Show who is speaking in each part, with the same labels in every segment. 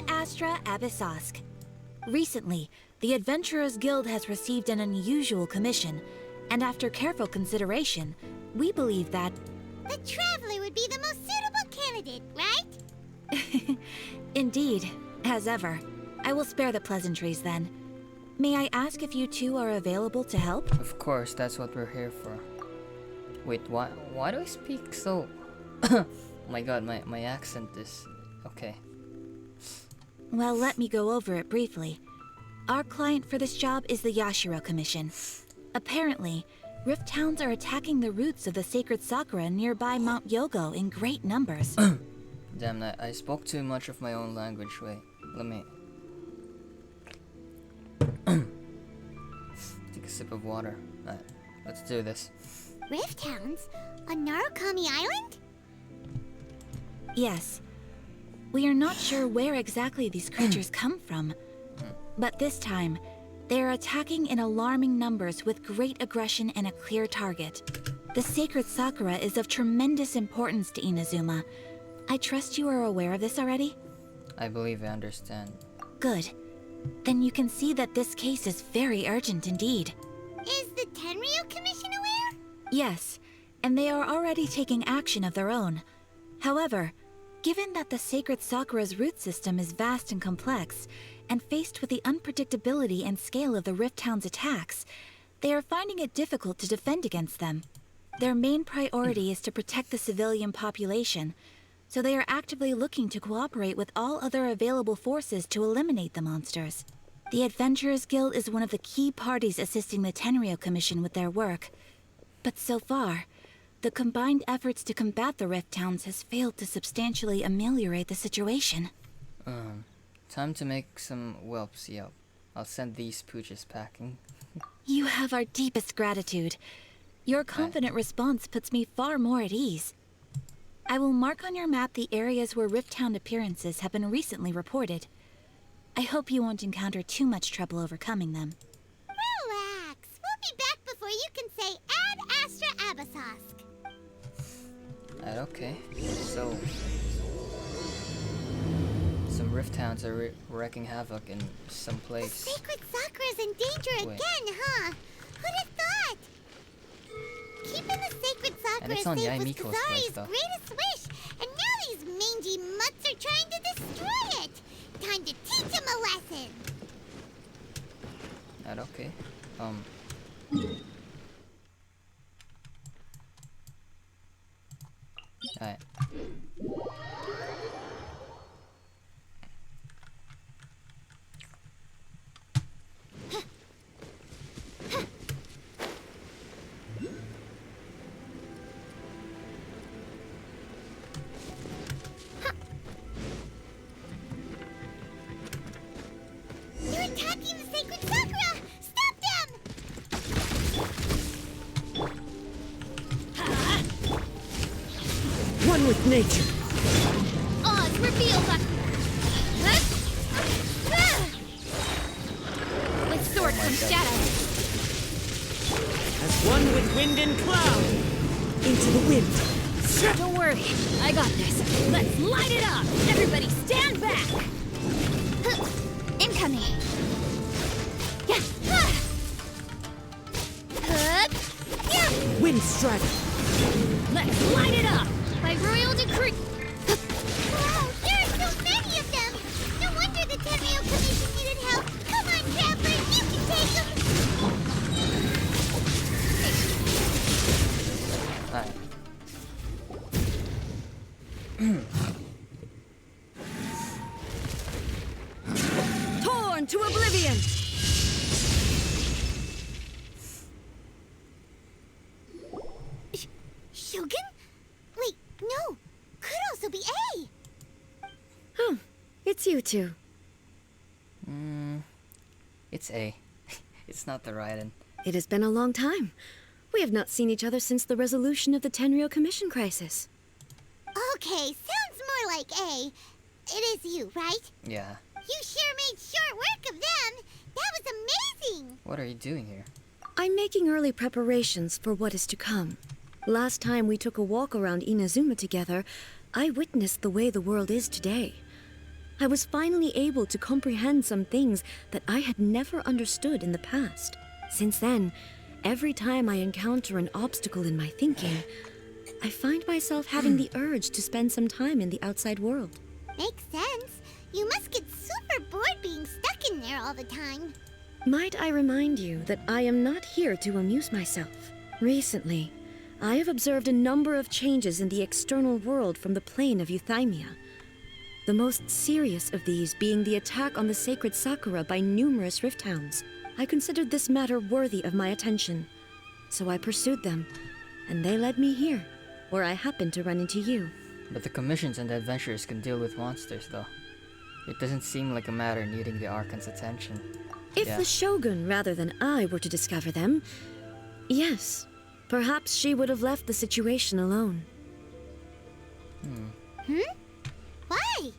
Speaker 1: Ad Astra Abyssosk. Recently, the Adventurers Guild has received an unusual commission, and after careful consideration, we believe that...
Speaker 2: The Traveler would be the most suitable candidate, right?
Speaker 1: Indeed, as ever. I will spare the pleasantries then. May I ask if you two are available to help?
Speaker 3: Of course, that's what we're here for. Wait, why do I speak so... My god, my accent is... Okay.
Speaker 1: Well, let me go over it briefly. Our client for this job is the Yashiro Commission. Apparently, Rift Towns are attacking the roots of the sacred sakura nearby Mount Yogo in great numbers.
Speaker 3: Damn, I spoke too much of my own language. Wait, let me... Take a sip of water. Alright, let's do this.
Speaker 2: Rift Towns? On Narukami Island?
Speaker 1: Yes. We are not sure where exactly these creatures come from. But this time, they are attacking in alarming numbers with great aggression and a clear target. The sacred sakura is of tremendous importance to Inazuma. I trust you are aware of this already?
Speaker 3: I believe I understand.
Speaker 1: Good. Then you can see that this case is very urgent indeed.
Speaker 2: Is the Tenryu Commission aware?
Speaker 1: Yes, and they are already taking action of their own. However, given that the sacred sakura's root system is vast and complex, and faced with the unpredictability and scale of the Rift Town's attacks, they are finding it difficult to defend against them. Their main priority is to protect the civilian population, so they are actively looking to cooperate with all other available forces to eliminate the monsters. The Adventurers Guild is one of the key parties assisting the Tenryu Commission with their work. But so far, the combined efforts to combat the Rift Towns has failed to substantially ameliorate the situation.
Speaker 3: Time to make some whelps, yup. I'll send these pooches packing.
Speaker 1: You have our deepest gratitude. Your confident response puts me far more at ease. I will mark on your map the areas where Rift Town appearances have been recently reported. I hope you won't encounter too much trouble overcoming them.
Speaker 2: Relax. We'll be back before you can say Ad Astra Abyssosk.
Speaker 3: Okay. So... Some Rift Towns are wreaking havoc in some
Speaker 2: The
Speaker 3: place.
Speaker 2: sacred sakura's in danger again, huh? Who'd have thought? Keeping the sacred
Speaker 3: And
Speaker 2: sakura
Speaker 3: it's on
Speaker 2: safe was
Speaker 3: Yaimiko's place,
Speaker 2: Kazari's
Speaker 3: though.
Speaker 2: greatest wish, and now these mangy mutts are trying to destroy it. Time to teach him a lesson.
Speaker 3: Okay. Alright.
Speaker 2: They're attacking the sacred sakura! Stop them!
Speaker 4: One with nature.
Speaker 2: Oz reveals us! With sword comes shadow.
Speaker 4: As one with wind and cloud. Into the wind.
Speaker 5: Don't worry, I got this. Let's light it up! Everybody stand back!
Speaker 2: Incoming!
Speaker 4: Wind strike.
Speaker 5: Let's light it up!
Speaker 2: By royal decree! Wow, there are so many of them! No wonder the Tenryu Commission needed help! Come on, Traveler, you can take them!
Speaker 3: Alright.
Speaker 5: Torn to oblivion!
Speaker 2: Shogun? Wait, no! Could also be A!
Speaker 5: Oh, it's you two.
Speaker 3: It's A. It's not the Raiden.
Speaker 5: It has been a long time. We have not seen each other since the resolution of the Tenryu Commission crisis.
Speaker 2: Okay, sounds more like A. It is you, right?
Speaker 3: Yeah.
Speaker 2: You sure made short work of them! That was amazing!
Speaker 3: What are you doing here?
Speaker 5: I'm making early preparations for what is to come. Last time we took a walk around Inazuma together, I witnessed the way the world is today. I was finally able to comprehend some things that I had never understood in the past. Since then, every time I encounter an obstacle in my thinking, I find myself having the urge to spend some time in the outside world.
Speaker 2: Makes sense. You must get super bored being stuck in there all the time.
Speaker 5: Might I remind you that I am not here to amuse myself. Recently, I have observed a number of changes in the external world from the plane of Euthymia. The most serious of these being the attack on the sacred Sakura by numerous rift hounds. I considered this matter worthy of my attention, so I pursued them, and they led me here, where I happened to run into you.
Speaker 3: But the commissions and the adventurers can deal with monsters, though. It doesn't seem like a matter needing the Archon's attention.
Speaker 5: If
Speaker 3: Yeah.
Speaker 5: the Shogun rather than I were to discover them, yes, perhaps she would have left the situation alone.
Speaker 2: Why?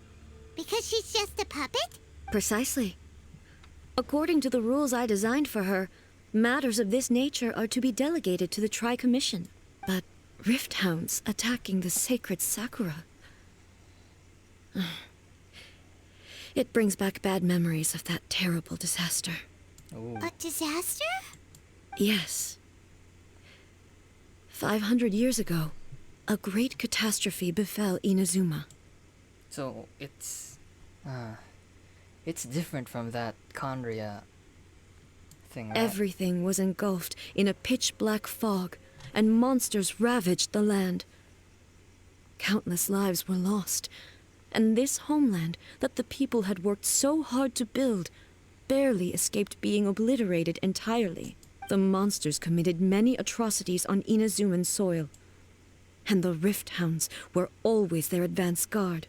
Speaker 2: Because she's just a puppet?
Speaker 5: Precisely. According to the rules I designed for her, matters of this nature are to be delegated to the Tri-Commission. But rift hounds attacking the sacred Sakura... It brings back bad memories of that terrible disaster.
Speaker 3: Ooh.
Speaker 2: A disaster?
Speaker 5: Yes. 500 years ago, a great catastrophe befell Inazuma.
Speaker 3: So it's different from that Conria thing, right?
Speaker 5: Everything was engulfed in a pitch-black fog, and monsters ravaged the land. Countless lives were lost, and this homeland that the people had worked so hard to build barely escaped being obliterated entirely. The monsters committed many atrocities on Inazuman soil, and the Rift Hounds were always their advance guard.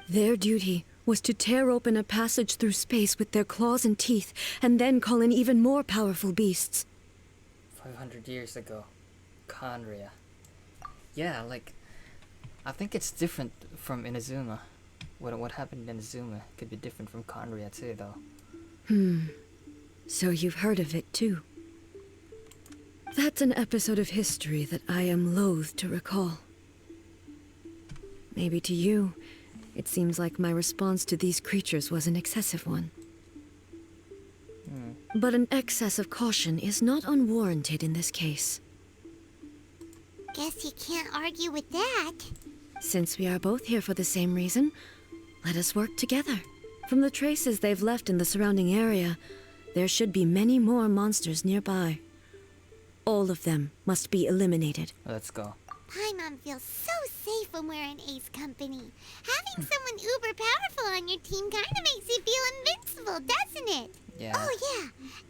Speaker 5: Their duty was to tear open a passage through space with their claws and teeth, and then call in even more powerful beasts.
Speaker 3: 500 years ago. Conria. Yeah, like, I think it's different from Inazuma. What happened in Inazuma could be different from Conria too, though.
Speaker 5: So you've heard of it too. That's an episode of history that I am loath to recall. Maybe to you, it seems like my response to these creatures was an excessive one. But an excess of caution is not unwarranted in this case.
Speaker 2: Guess you can't argue with that.
Speaker 5: Since we are both here for the same reason, let us work together. From the traces they've left in the surrounding area, there should be many more monsters nearby. All of them must be eliminated.
Speaker 3: Let's go.
Speaker 2: Paimon feels so safe when we're in Ace Company. Having someone uber powerful on your team kinda makes you feel invincible, doesn't it?
Speaker 3: Yeah.
Speaker 2: Oh yeah,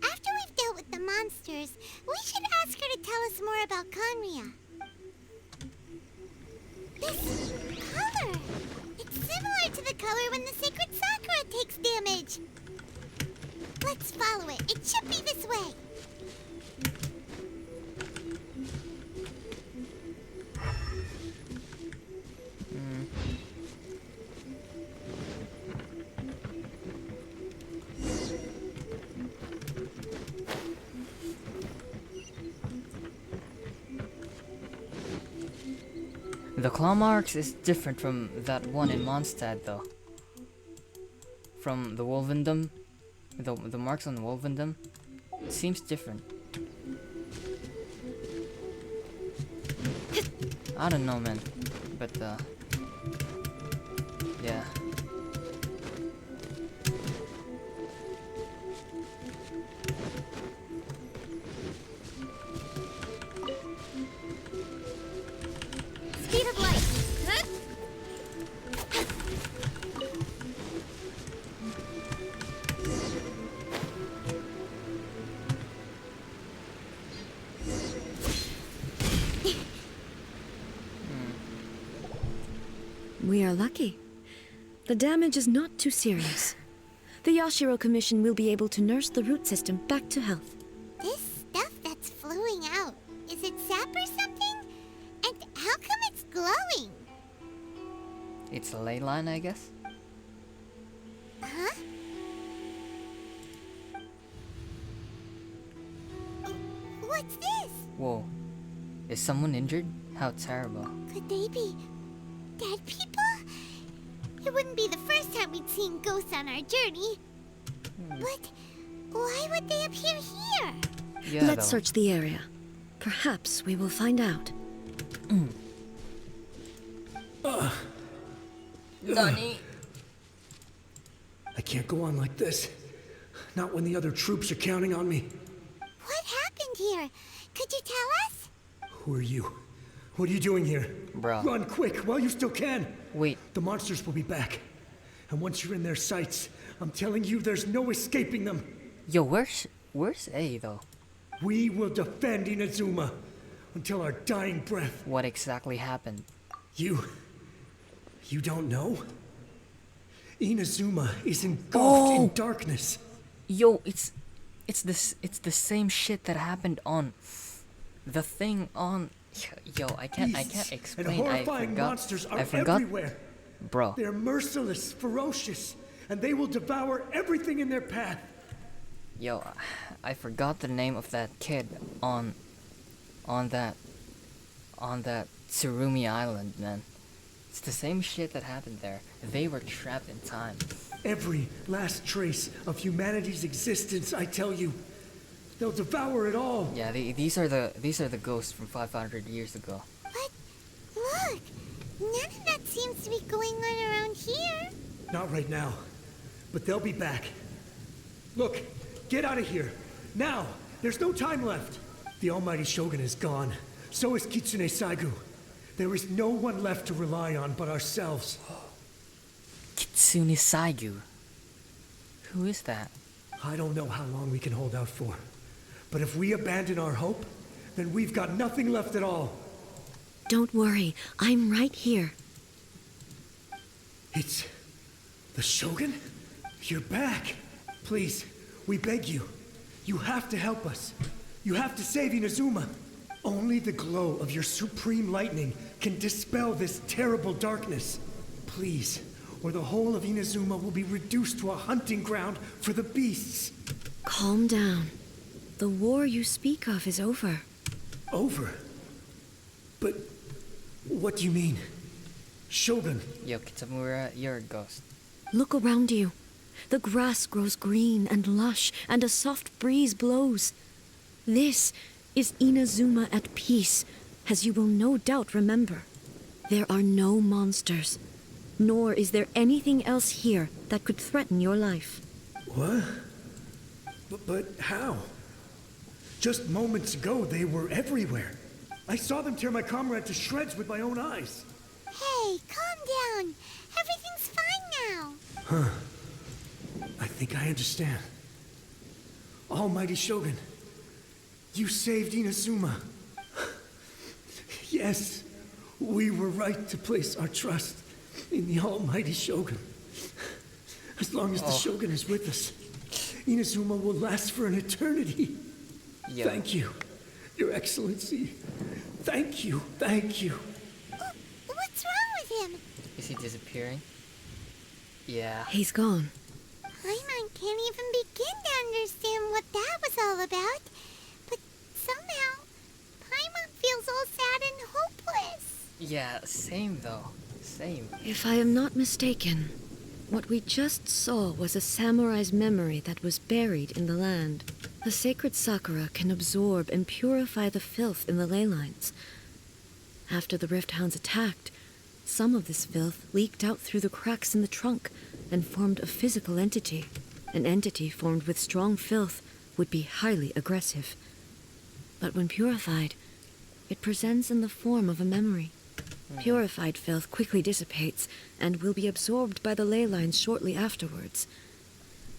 Speaker 2: after we've dealt with the monsters, we should ask her to tell us more about Conria. This color! It's similar to the color when the sacred Sakura takes damage. Let's follow it. It should be this way.
Speaker 3: The claw marks is different from that one in Mondstadt, though. From the Wolvendom, the marks on Wolvendom, it seems different. I don't know, man, but yeah.
Speaker 2: Speed of light. Huh?
Speaker 5: We are lucky. The damage is not too serious. The Yashiro Commission will be able to nurse the root system back to health.
Speaker 2: This stuff that's flowing out, is it sap or something? And how come it's glowing?
Speaker 3: It's a ley line, I guess.
Speaker 2: Huh? What's this?
Speaker 3: Whoa. Is someone injured? How terrible.
Speaker 2: Could they be dead people? It wouldn't be the first time we'd seen ghosts on our journey. But why would they appear here?
Speaker 3: Yeah,
Speaker 5: Let's
Speaker 3: though.
Speaker 5: search the area. Perhaps we will find out.
Speaker 3: Nani?
Speaker 6: I can't go on like this. Not when the other troops are counting on me.
Speaker 2: What happened here? Could you tell us?
Speaker 6: Who are you? What are you doing here?
Speaker 3: Bro.
Speaker 6: Run quick while you still can.
Speaker 3: Wait,
Speaker 6: The monsters will be back. And once you're in their sights, I'm telling you there's no escaping them.
Speaker 3: yo, where's A though?
Speaker 6: We will defend Inazuma until our dying breath.
Speaker 3: What exactly happened?
Speaker 6: You don't know? Inazuma is engulfed in darkness.
Speaker 3: Yo, it's the same shit that happened on the thing on. Yo, I can't
Speaker 6: Beasts
Speaker 3: explain.
Speaker 6: and horrifying monsters are
Speaker 3: I forgot,
Speaker 6: everywhere.
Speaker 3: bro.
Speaker 6: They're merciless, ferocious, and they will devour everything in their path.
Speaker 3: Yo, I forgot the name of that kid on that Tsurumi Island, man. It's the same shit that happened there. They were trapped in time.
Speaker 6: Every last trace of humanity's existence, I tell you. They'll devour it all.
Speaker 3: Yeah, these are the ghosts from 500 years ago.
Speaker 2: But look, none of that seems to be going on around here.
Speaker 6: Not right now, but they'll be back. Look, get out of here. Now, there's no time left. The almighty Shogun is gone. So is Kitsune Saigu. There is no one left to rely on but ourselves.
Speaker 3: Kitsune Saigu. Who is that?
Speaker 6: I don't know how long we can hold out for. But if we abandon our hope, then we've got nothing left at all.
Speaker 5: Don't worry, I'm right here.
Speaker 6: It's the Shogun? You're back. Please, we beg you. You have to help us. You have to save Inazuma. Only the glow of your supreme lightning can dispel this terrible darkness. Please, or the whole of Inazuma will be reduced to a hunting ground for the beasts.
Speaker 5: Calm down. The war you speak of is over.
Speaker 6: Over? But what do you mean? Shogun,
Speaker 3: Yo, Kitamura, you're a ghost.
Speaker 5: Look around you. The grass grows green and lush, and a soft breeze blows. This is Inazuma at peace, as you will no doubt remember. There are no monsters, nor is there anything else here that could threaten your life.
Speaker 6: what? But how? Just moments ago, they were everywhere. I saw them tear my comrade to shreds with my own eyes.
Speaker 2: Hey, calm down. Everything's fine now.
Speaker 6: I think I understand. Almighty Shogun, you saved Inazuma. Yes, we were right to place our trust in the Almighty Shogun. As long as the Shogun is with us, Inazuma will last for an eternity.
Speaker 3: Yo.
Speaker 6: Thank you, Your Excellency. Thank you, thank you.
Speaker 2: What's wrong with him?
Speaker 3: Is he disappearing? Yeah.
Speaker 5: He's gone.
Speaker 2: Paimon can't even begin to understand what that was all about. But somehow, Paimon feels all sad and hopeless.
Speaker 3: Yeah, same though. Same.
Speaker 5: If I am not mistaken, what we just saw was a samurai's memory that was buried in the land. The sacred sakura can absorb and purify the filth in the ley lines. After the Rift Hounds attacked, some of this filth leaked out through the cracks in the trunk and formed a physical entity. An entity formed with strong filth would be highly aggressive. But when purified, it presents in the form of a memory. Purified filth quickly dissipates and will be absorbed by the ley lines shortly afterwards.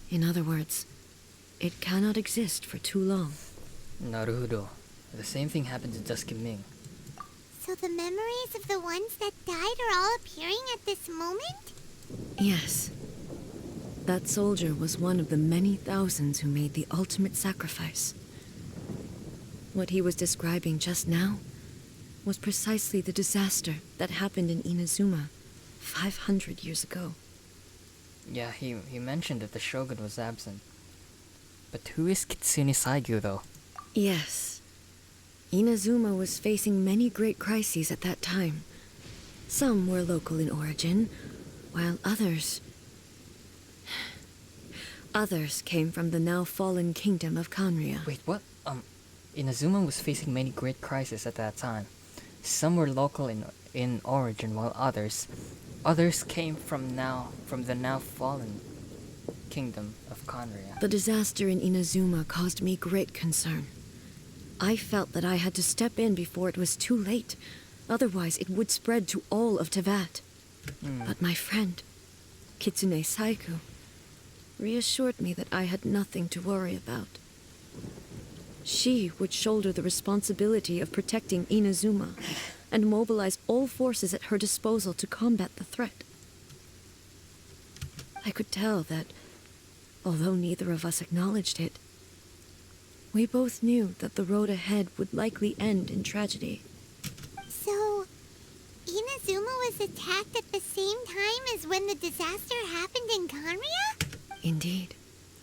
Speaker 5: In other words, it cannot exist for too long.
Speaker 3: Naruto. The same thing happened to Dusky Ming.
Speaker 2: So the memories of the ones that died are all appearing at this moment?
Speaker 5: Yes. That soldier was one of the many thousands who made the ultimate sacrifice. What he was describing just now was precisely the disaster that happened in Inazuma 500 years ago.
Speaker 3: Yeah, he mentioned that the Shogun was absent. But who is Kitsune Saigu though?
Speaker 5: Yes. Inazuma was facing many great crises at that time. Some were local in origin, while others... Others came from the now fallen kingdom of Kanria.
Speaker 3: Wait, what? Inazuma was facing many great crises at that time. Some were local in origin, while others came from the now fallen kingdom of Kanria.
Speaker 5: The disaster in Inazuma caused me great concern. I felt that I had to step in before it was too late. Otherwise, it would spread to all of Teyvat. But my friend, Kitsune Saiku, reassured me that I had nothing to worry about. She would shoulder the responsibility of protecting Inazuma and mobilize all forces at her disposal to combat the threat. I could tell that, although neither of us acknowledged it, we both knew that the road ahead would likely end in tragedy.
Speaker 2: So, Inazuma was attacked at the same time as when the disaster happened in Kanria?
Speaker 5: Indeed.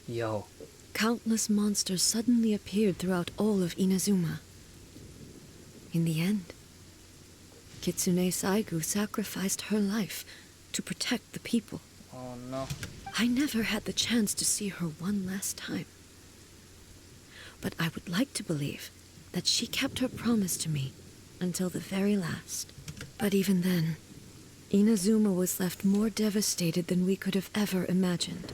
Speaker 3: Yo.
Speaker 5: Countless monsters suddenly appeared throughout all of Inazuma. In the end, Kitsune Saigu sacrificed her life to protect the people.
Speaker 3: Oh no.
Speaker 5: I never had the chance to see her one last time. But I would like to believe that she kept her promise to me until the very last. But even then, Inazuma was left more devastated than we could have ever imagined.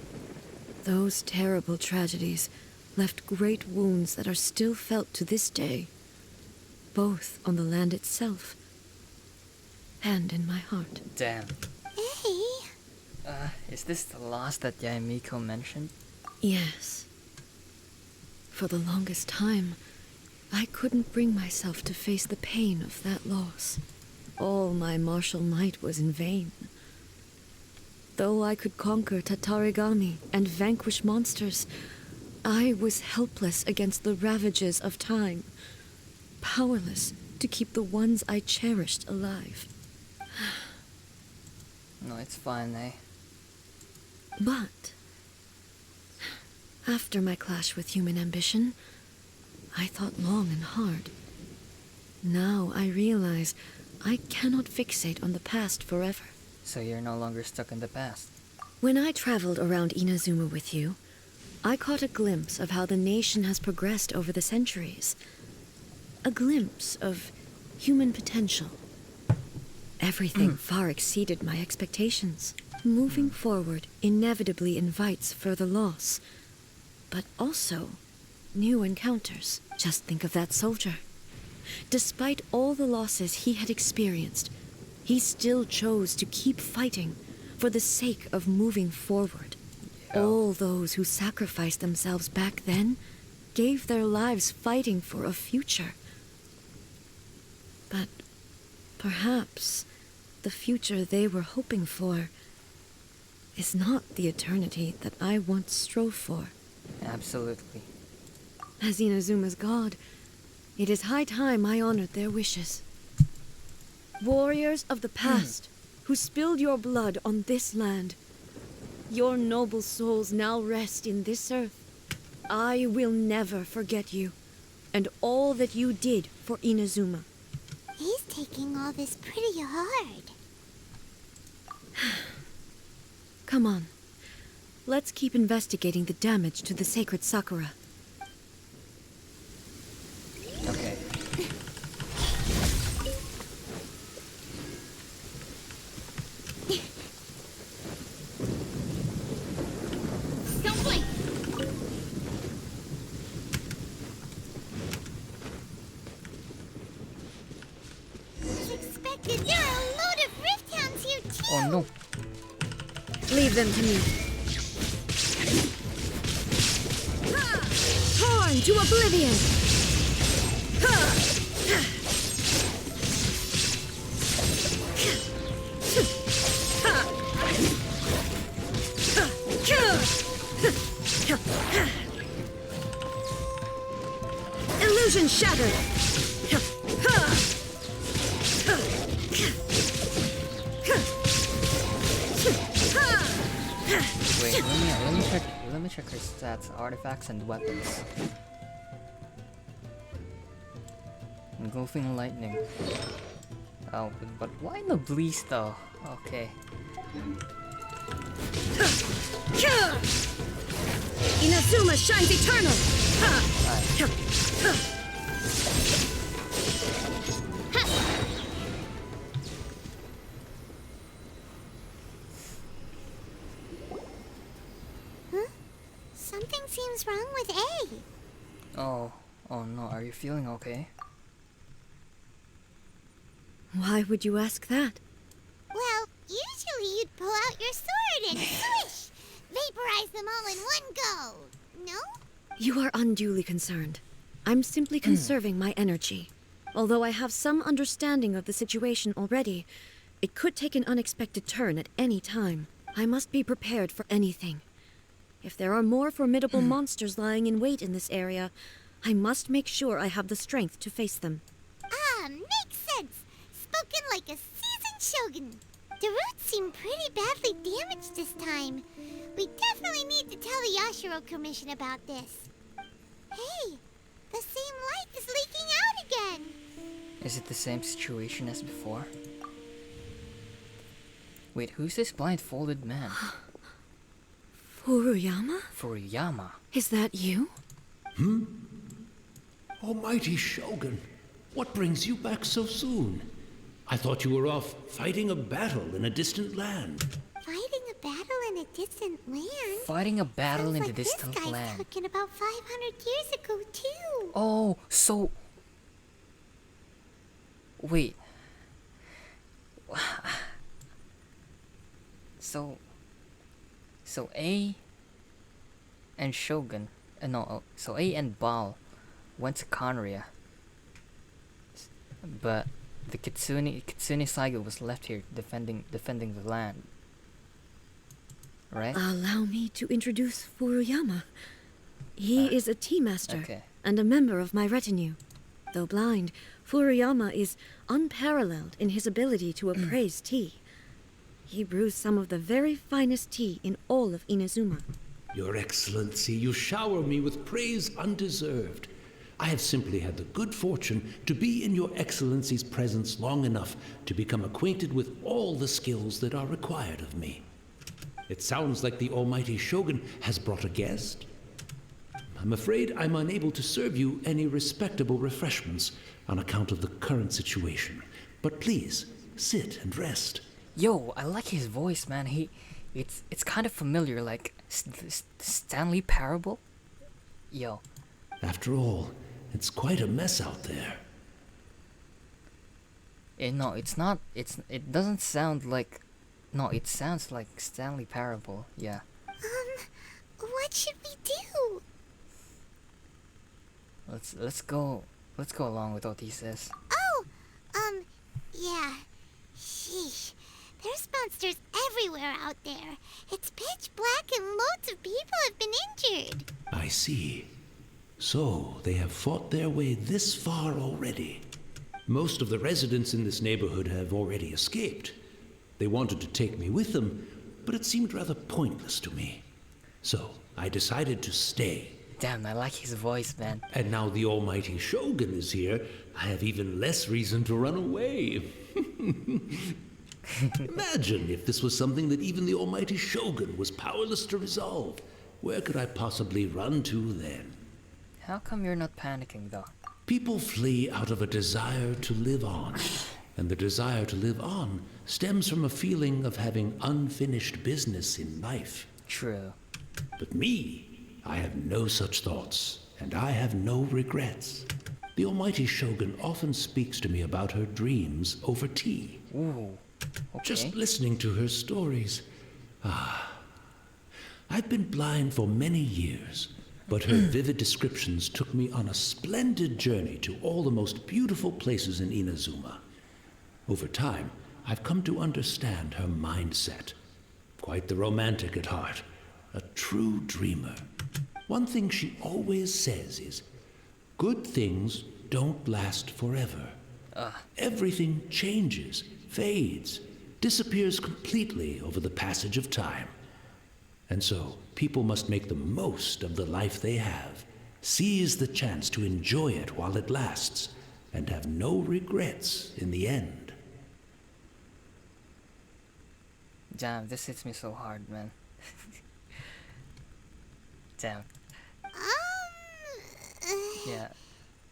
Speaker 5: Those terrible tragedies left great wounds that are still felt to this day, both on the land itself and in my heart.
Speaker 3: Damn.
Speaker 2: Hey,
Speaker 3: Is this the loss that Yaemiko mentioned?
Speaker 5: Yes. For the longest time, I couldn't bring myself to face the pain of that loss. All my martial might was in vain. Though I could conquer Tatarigami and vanquish monsters, I was helpless against the ravages of time, powerless to keep the ones I cherished alive.
Speaker 3: No, it's fine, eh?
Speaker 5: But after my clash with human ambition, I thought long and hard. Now I realize I cannot fixate on the past forever.
Speaker 3: So you're no longer stuck in the past.
Speaker 5: When I traveled around Inazuma with you, I caught a glimpse of how the nation has progressed over the centuries. A glimpse of human potential. Everything far exceeded my expectations. Moving forward inevitably invites further loss, but also new encounters. Just think of that soldier. Despite all the losses he had experienced, he still chose to keep fighting for the sake of moving forward.
Speaker 3: Yeah.
Speaker 5: All those who sacrificed themselves back then gave their lives fighting for a future. But perhaps the future they were hoping for is not the eternity that I once strove for.
Speaker 3: Absolutely.
Speaker 5: As Inazuma's god, it is high time I honored their wishes. Warriors of the past, who spilled your blood on this land, your noble souls now rest in this earth. I will never forget you, and all that you did for Inazuma.
Speaker 2: he's taking all this pretty hard.
Speaker 5: Come on. Let's keep investigating the damage to the sacred Sakura.
Speaker 3: Okay.
Speaker 2: Don't blink! As expected, there are a load of Rift Hounds here too!
Speaker 3: Oh no.
Speaker 5: Leave them to me. Torn to oblivion! Illusion shattered!
Speaker 3: Wait, let me check her stats, artifacts, and weapons. Engulfing lightning. Oh, but why Noblesse though? Okay.
Speaker 5: Inazuma shines eternal!
Speaker 2: Something seems wrong with A.
Speaker 3: Oh no, are you feeling okay?
Speaker 5: Why would you ask that?
Speaker 2: Well, usually you'd pull out your sword and swish! Vaporize them all in one go! No?
Speaker 5: You are unduly concerned. I'm simply conserving my energy. Although I have some understanding of the situation already, it could take an unexpected turn at any time. I must be prepared for anything. If there are more formidable monsters lying in wait in this area, I must make sure I have the strength to face them.
Speaker 2: Ah, makes sense! Spoken like a seasoned shogun. The roots seem pretty badly damaged this time. We definitely need to tell the Yashiro Commission about this. Hey, the same light is leaking out again.
Speaker 3: Is it the same situation as before? Wait, who's this blindfolded man?
Speaker 5: Furuyama?
Speaker 3: Furuyama.
Speaker 5: Is that you?
Speaker 7: Almighty Shogun, what brings you back so soon? I thought you were off fighting a battle in a distant land.
Speaker 2: Fighting a battle in a distant land?
Speaker 3: Fighting a battle
Speaker 2: Sounds
Speaker 3: in
Speaker 2: like
Speaker 3: the distant
Speaker 2: this guy's
Speaker 3: land.
Speaker 2: talking about 500 years ago, too.
Speaker 3: Oh, so... Wait. So A and Shogun, so A and Baal went to Conria, but the Kitsune Saiga was left here defending the land. Right?
Speaker 5: Allow me to introduce Furuyama. He is a tea master
Speaker 3: Okay.
Speaker 5: and a member of my retinue. Though blind, Furuyama is unparalleled in his ability to appraise tea. He brews some of the very finest tea in all of Inazuma.
Speaker 7: Your Excellency, you shower me with praise undeserved. I have simply had the good fortune to be in Your Excellency's presence long enough to become acquainted with all the skills that are required of me. It sounds like the Almighty Shogun has brought a guest. I'm afraid I'm unable to serve you any respectable refreshments on account of the current situation. But please, sit and rest.
Speaker 3: Yo, I like his voice, man. It's kind of familiar, like Stanley Parable. Yo,
Speaker 7: After all, it's quite a mess out there.
Speaker 3: no, it's not. It doesn't sound like. No, it sounds like Stanley Parable. Yeah.
Speaker 2: What should we do?
Speaker 3: Let's go along with what he says.
Speaker 2: Oh, yeah. Sheesh. There's monsters everywhere out there. It's pitch black and loads of people have been injured.
Speaker 7: I see. So, they have fought their way this far already. Most of the residents in this neighborhood have already escaped. They wanted to take me with them, but it seemed rather pointless to me. So, I decided to stay.
Speaker 3: Damn, I like his voice, man.
Speaker 7: And now the Almighty Shogun is here, I have even less reason to run away. Imagine if this was something that even the Almighty Shogun was powerless to resolve. Where could I possibly run to then?
Speaker 3: How come you're not panicking, though?
Speaker 7: People flee out of a desire to live on. And the desire to live on stems from a feeling of having unfinished business in life.
Speaker 3: True.
Speaker 7: But me, I have no such thoughts, and I have no regrets. The Almighty Shogun often speaks to me about her dreams over tea.
Speaker 3: Ooh. Okay.
Speaker 7: Just listening to her stories. I've been blind for many years, but her vivid descriptions took me on a splendid journey to all the most beautiful places in Inazuma. Over time, I've come to understand her mindset. Quite the romantic at heart, a true dreamer. One thing she always says is, good things don't last forever. Everything changes, fades, disappears completely over the passage of time. And so, people must make the most of the life they have, seize the chance to enjoy it while it lasts, and have no regrets in the end.
Speaker 3: Damn, this hits me so hard, man. Damn.
Speaker 2: Uh,
Speaker 3: Yeah.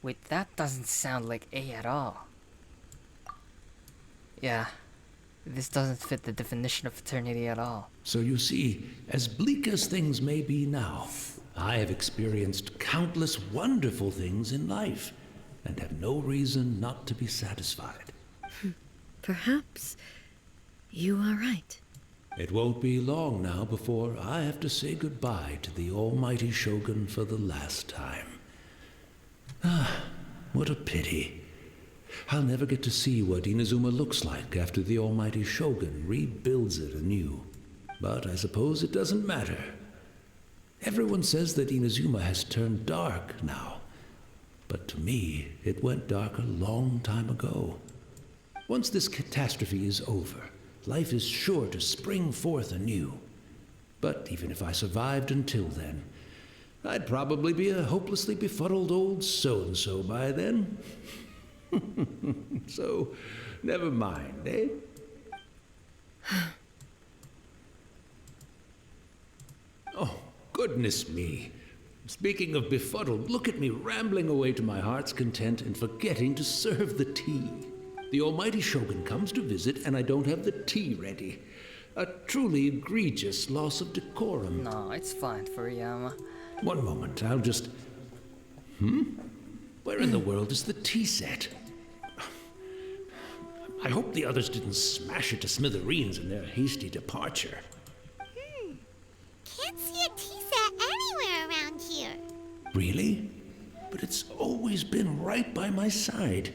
Speaker 3: Wait, that doesn't sound like A at all. Yeah. This doesn't fit the definition of fraternity at all.
Speaker 7: So you see, as bleak as things may be now, I have experienced countless wonderful things in life, and have no reason not to be satisfied.
Speaker 5: Perhaps you are right.
Speaker 7: It won't be long now before I have to say goodbye to the almighty Shogun for the last time. Ah, what a pity. I'll never get to see what Inazuma looks like after the almighty Shogun rebuilds it anew. But I suppose it doesn't matter. Everyone says that Inazuma has turned dark now. But to me, it went dark a long time ago. Once this catastrophe is over, life is sure to spring forth anew. But even if I survived until then, I'd probably be a hopelessly befuddled old so-and-so by then. So, never mind, eh? Oh, goodness me. Speaking of befuddled, look at me rambling away to my heart's content and forgetting to serve the tea. The almighty Shogun comes to visit and I don't have the tea ready. A truly egregious loss of decorum.
Speaker 3: No, it's fine, Furiyama.
Speaker 7: One moment, I'll just... Where in the world is the tea set? I hope the others didn't smash it to smithereens in their hasty departure.
Speaker 2: Can't see a tea set anywhere around here.
Speaker 7: Really? But it's always been right by my side.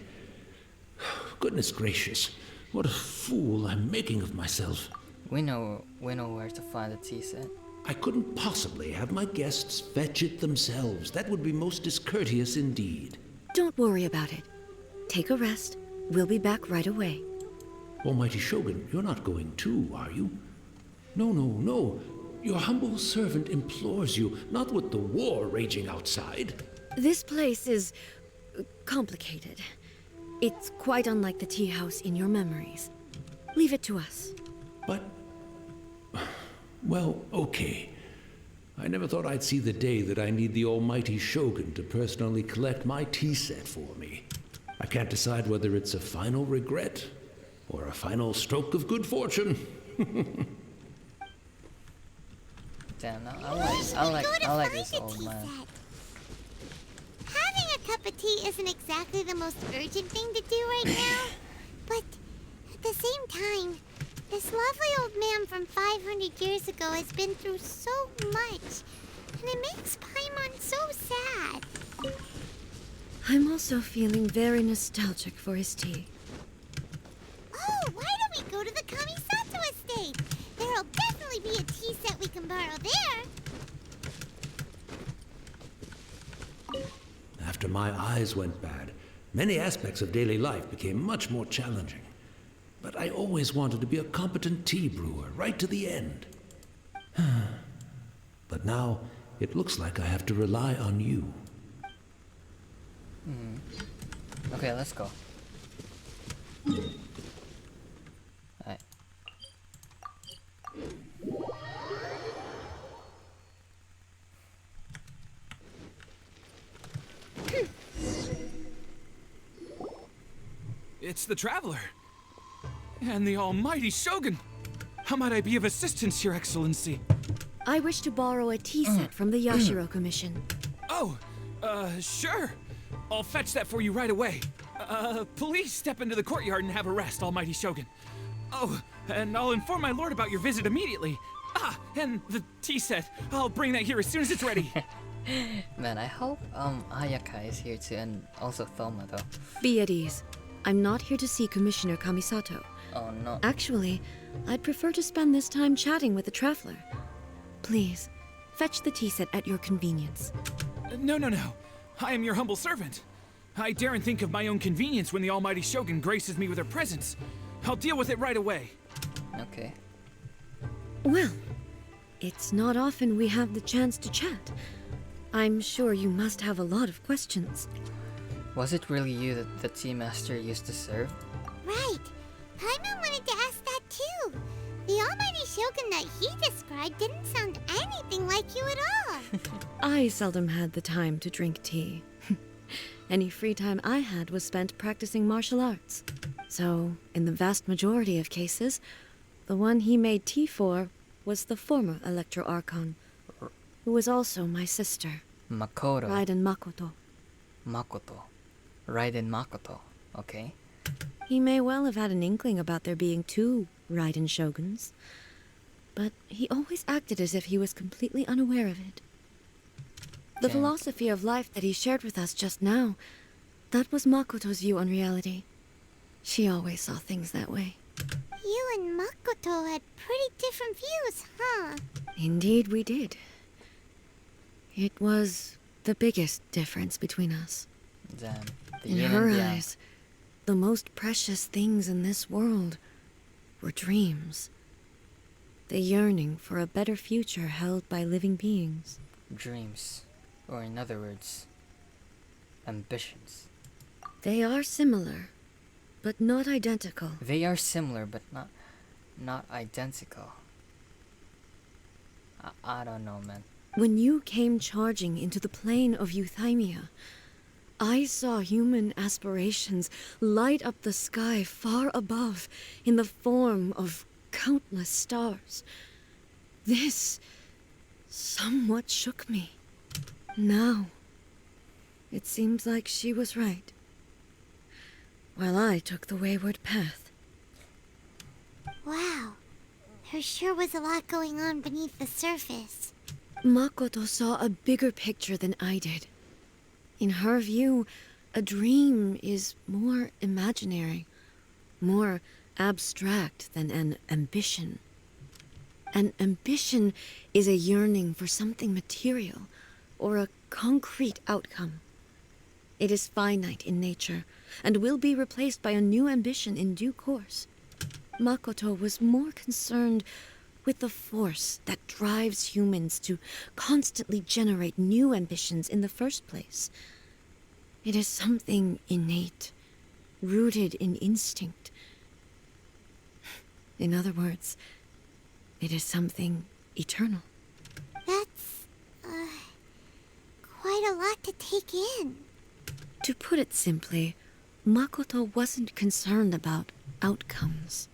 Speaker 7: Goodness gracious, what a fool I'm making of myself.
Speaker 3: We know where to find the tea set.
Speaker 7: I couldn't possibly have my guests fetch it themselves. That would be most discourteous indeed.
Speaker 5: Don't worry about it. Take a rest. We'll be back right away.
Speaker 7: Almighty Shogun, you're not going too, are you? No. Your humble servant implores you, not with the war raging outside.
Speaker 5: This place is complicated. It's quite unlike the tea house in your memories. Leave it to us.
Speaker 7: But... well, okay. I never thought I'd see the day that I need the almighty Shogun to personally collect my tea set for me. I can't decide whether it's a final regret or a final stroke of good fortune.
Speaker 3: Damn, no, I like this old
Speaker 2: tea
Speaker 3: man.
Speaker 2: set. Having a cup of tea isn't exactly the most urgent thing to do right now, but at the same time, this lovely old man from 500 years ago has been through so much, and it makes Paimon so sad.
Speaker 5: I'm also feeling very nostalgic for his tea.
Speaker 2: Oh, why don't we go to the Kamisato estate? There'll definitely be a tea set we can borrow there.
Speaker 7: After my eyes went bad, many aspects of daily life became much more challenging. But I always wanted to be a competent tea brewer right to the end. But now, it looks like I have to rely on you.
Speaker 3: Okay, let's go. Alright.
Speaker 8: It's the Traveler. And the almighty Shogun. How might I be of assistance, Your Excellency?
Speaker 5: I wish to borrow a tea set from the Yashiro Commission.
Speaker 8: Oh, sure. I'll fetch that for you right away. Please step into the courtyard and have a rest, almighty Shogun. Oh, and I'll inform my lord about your visit immediately. Ah, and the tea set. I'll bring that here as soon as it's ready.
Speaker 3: Man, I hope Ayaka is here too, and also Thoma though.
Speaker 5: Be at ease. I'm not here to see Commissioner Kamisato.
Speaker 3: Oh no.
Speaker 5: Actually, I'd prefer to spend this time chatting with the Traveler. Please, fetch the tea set at your convenience.
Speaker 8: No. I am your humble servant. I daren't think of my own convenience when the almighty Shogun graces me with her presence. I'll deal with it right away.
Speaker 3: Okay.
Speaker 5: Well, it's not often we have the chance to chat. I'm sure you must have a lot of questions.
Speaker 3: Was it really you that the tea master used to serve?
Speaker 2: Right. Paimon wanted to ask that too. The almighty Shogun that he described didn't sound anything like you at all.
Speaker 5: I seldom had the time to drink tea. Any free time I had was spent practicing martial arts. So, in the vast majority of cases, the one he made tea for was the former Electro Archon, who was also my sister,
Speaker 3: Makoto.
Speaker 5: Raiden Makoto.
Speaker 3: Makoto. Raiden Makoto. Okay.
Speaker 5: He may well have had an inkling about there being two Raiden Shoguns, but he always acted as if he was completely unaware of it. The
Speaker 3: Okay.
Speaker 5: philosophy of life that he shared with us just now, that was Makoto's view on reality. She always saw things that way.
Speaker 2: You and Makoto had pretty different views, huh?
Speaker 5: Indeed we did. It was the biggest difference between us.
Speaker 3: Damn. The
Speaker 5: In
Speaker 3: yin
Speaker 5: her
Speaker 3: and yang.
Speaker 5: eyes, the most precious things in this world were dreams. The yearning for a better future held by living beings.
Speaker 3: Dreams. Or in other words, ambitions.
Speaker 5: They are similar, but not identical.
Speaker 3: They are similar, but not identical. I don't know, man.
Speaker 5: When you came charging into the plane of Euthymia, I saw human aspirations light up the sky far above in the form of countless stars. This somewhat shook me. Now, it seems like she was right, while I took the wayward path.
Speaker 2: Wow. There sure was a lot going on beneath the surface.
Speaker 5: Makoto saw a bigger picture than I did. In her view, a dream is more imaginary, more abstract than an ambition. An ambition is a yearning for something material, or a concrete outcome. It is finite in nature, and will be replaced by a new ambition in due course. Makoto was more concerned with the force that drives humans to constantly generate new ambitions in the first place. It is something innate, rooted in instinct. In other words, it is something eternal.
Speaker 2: That's, quite a lot to take in.
Speaker 5: To put it simply, Makoto wasn't concerned about outcomes.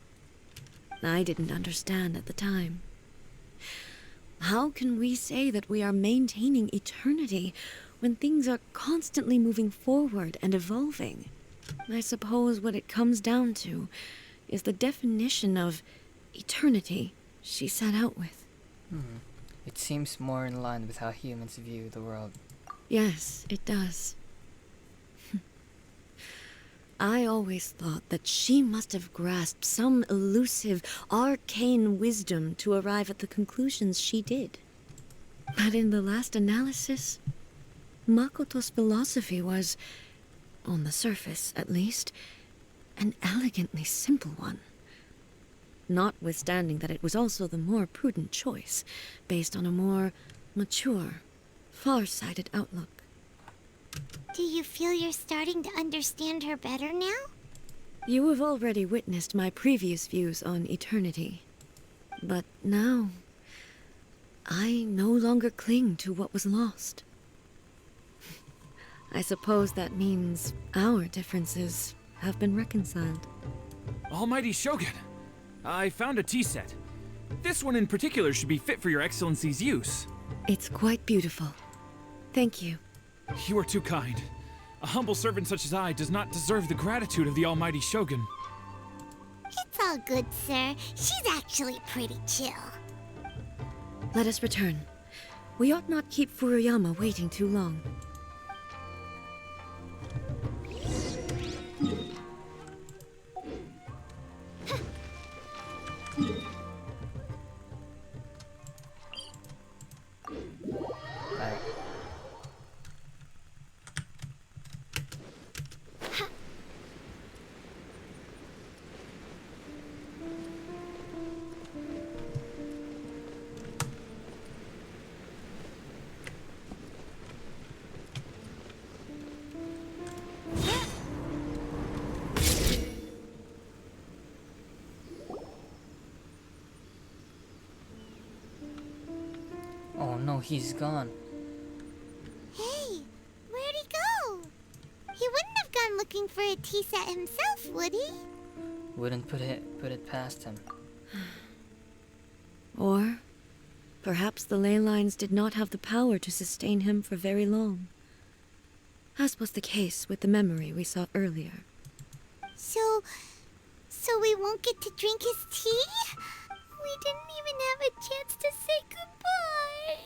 Speaker 5: I didn't understand at the time. How can we say that we are maintaining eternity when things are constantly moving forward and evolving? I suppose what it comes down to is the definition of eternity she set out with.
Speaker 3: It seems more in line with how humans view the world.
Speaker 5: Yes, it does. I always thought that she must have grasped some elusive, arcane wisdom to arrive at the conclusions she did. But in the last analysis, Makoto's philosophy was, on the surface at least, an elegantly simple one. Notwithstanding that it was also the more prudent choice, based on a more mature, far-sighted outlook.
Speaker 2: Do you feel you're starting to understand her better now?
Speaker 5: You have already witnessed my previous views on eternity. But now, I no longer cling to what was lost. I suppose that means our differences have been reconciled.
Speaker 8: Almighty Shogun, I found a tea set. This one in particular should be fit for your Excellency's use.
Speaker 5: It's quite beautiful. Thank you.
Speaker 8: You are too kind. A humble servant such as I does not deserve the gratitude of the Almighty Shogun.
Speaker 2: It's all good, sir. She's actually pretty chill.
Speaker 5: Let us return. We ought not keep Furuyama waiting too long.
Speaker 3: Right. Oh no, he's gone.
Speaker 2: for a tea set himself, would he?
Speaker 3: Wouldn't put it past him.
Speaker 5: Or perhaps the ley lines did not have the power to sustain him for very long, as was the case with the memory we saw earlier.
Speaker 2: So we won't get to drink his tea? We didn't even have a chance to say goodbye.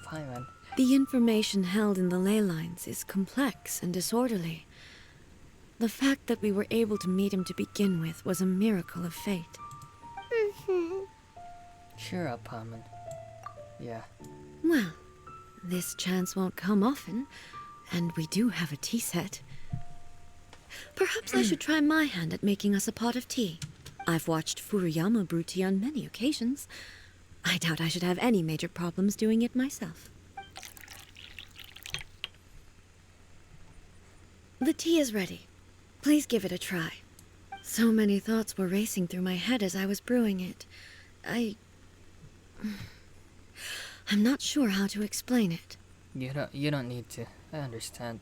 Speaker 3: Fine, man.
Speaker 5: The information held in the ley lines is complex and disorderly. The fact that we were able to meet him to begin with was a miracle of fate.
Speaker 3: Cheer up, Paimon. Yeah.
Speaker 5: Well, this chance won't come often, and we do have a tea set. Perhaps I should try my hand at making us a pot of tea. I've watched Furuyama brew tea on many occasions. I doubt I should have any major problems doing it myself. The tea is ready. Please give it a try. So many thoughts were racing through my head as I was brewing it. I'm not sure how to explain it.
Speaker 3: You don't need to. I understand.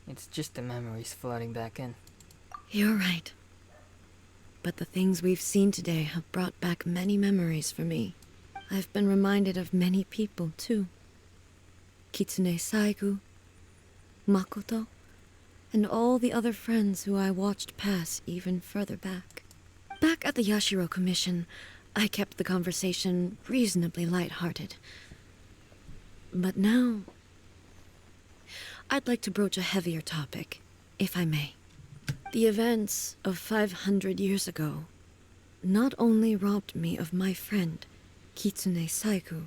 Speaker 3: It's just the memories flooding back in.
Speaker 5: You're right. But the things we've seen today have brought back many memories for me. I've been reminded of many people, too. Kitsune Saigu, Makoto, and all the other friends who I watched pass even further back. Back at the Yashiro Commission, I kept the conversation reasonably light-hearted. But now, I'd like to broach a heavier topic, if I may. The events of 500 years ago not only robbed me of my friend, Kitsune Saigu,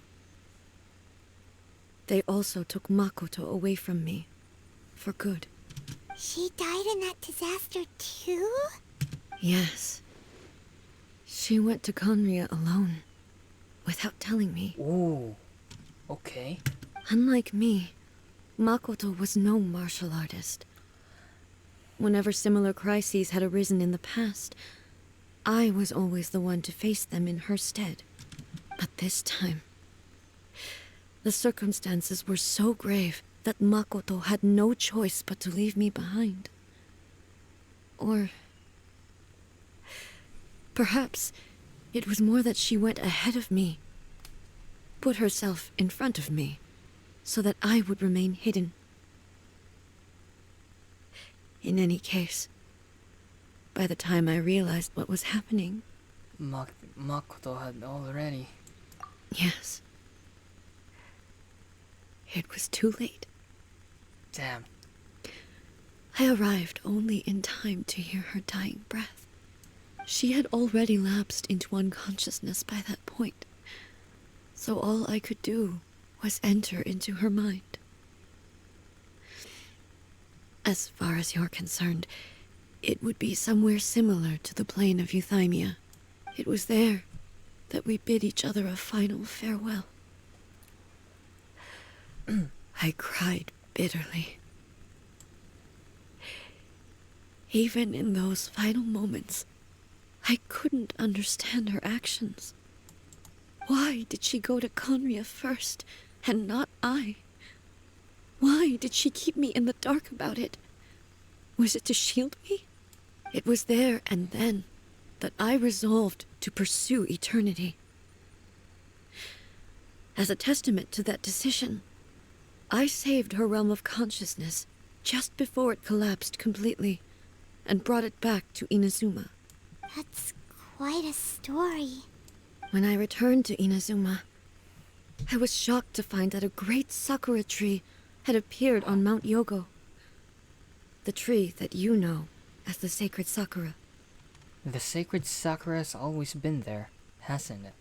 Speaker 5: they also took Makoto away from me, for good.
Speaker 2: She died in that disaster too?
Speaker 5: Yes. She went to Conria alone, without telling me.
Speaker 3: Ooh. Okay.
Speaker 5: Unlike me, Makoto was no martial artist. Whenever similar crises had arisen in the past, I was always the one to face them in her stead. But this time, the circumstances were so grave that Makoto had no choice but to leave me behind. Or perhaps it was more that she went ahead of me, put herself in front of me, so that I would remain hidden. In any case, by the time I realized what was happening...
Speaker 3: Makoto had already...
Speaker 5: Yes. It was too late.
Speaker 3: Damn.
Speaker 5: I arrived only in time to hear her dying breath. She had already lapsed into unconsciousness by that point, so all I could do was enter into her mind. As far as you're concerned, it would be somewhere similar to the plain of Euthymia. It was there that we bid each other a final farewell. I cried bitterly. Even in those final moments, I couldn't understand her actions. Why did she go to Conria first, and not I? Why did she keep me in the dark about it? Was it to shield me? It was there and then that I resolved to pursue eternity. As a testament to that decision, I saved her realm of consciousness just before it collapsed completely and brought it back to Inazuma.
Speaker 2: That's quite a story.
Speaker 5: When I returned to Inazuma, I was shocked to find that a great sakura tree had appeared on Mount Yogo. The tree that you know as the sacred sakura.
Speaker 3: The sacred sakura has always been there, hasn't it?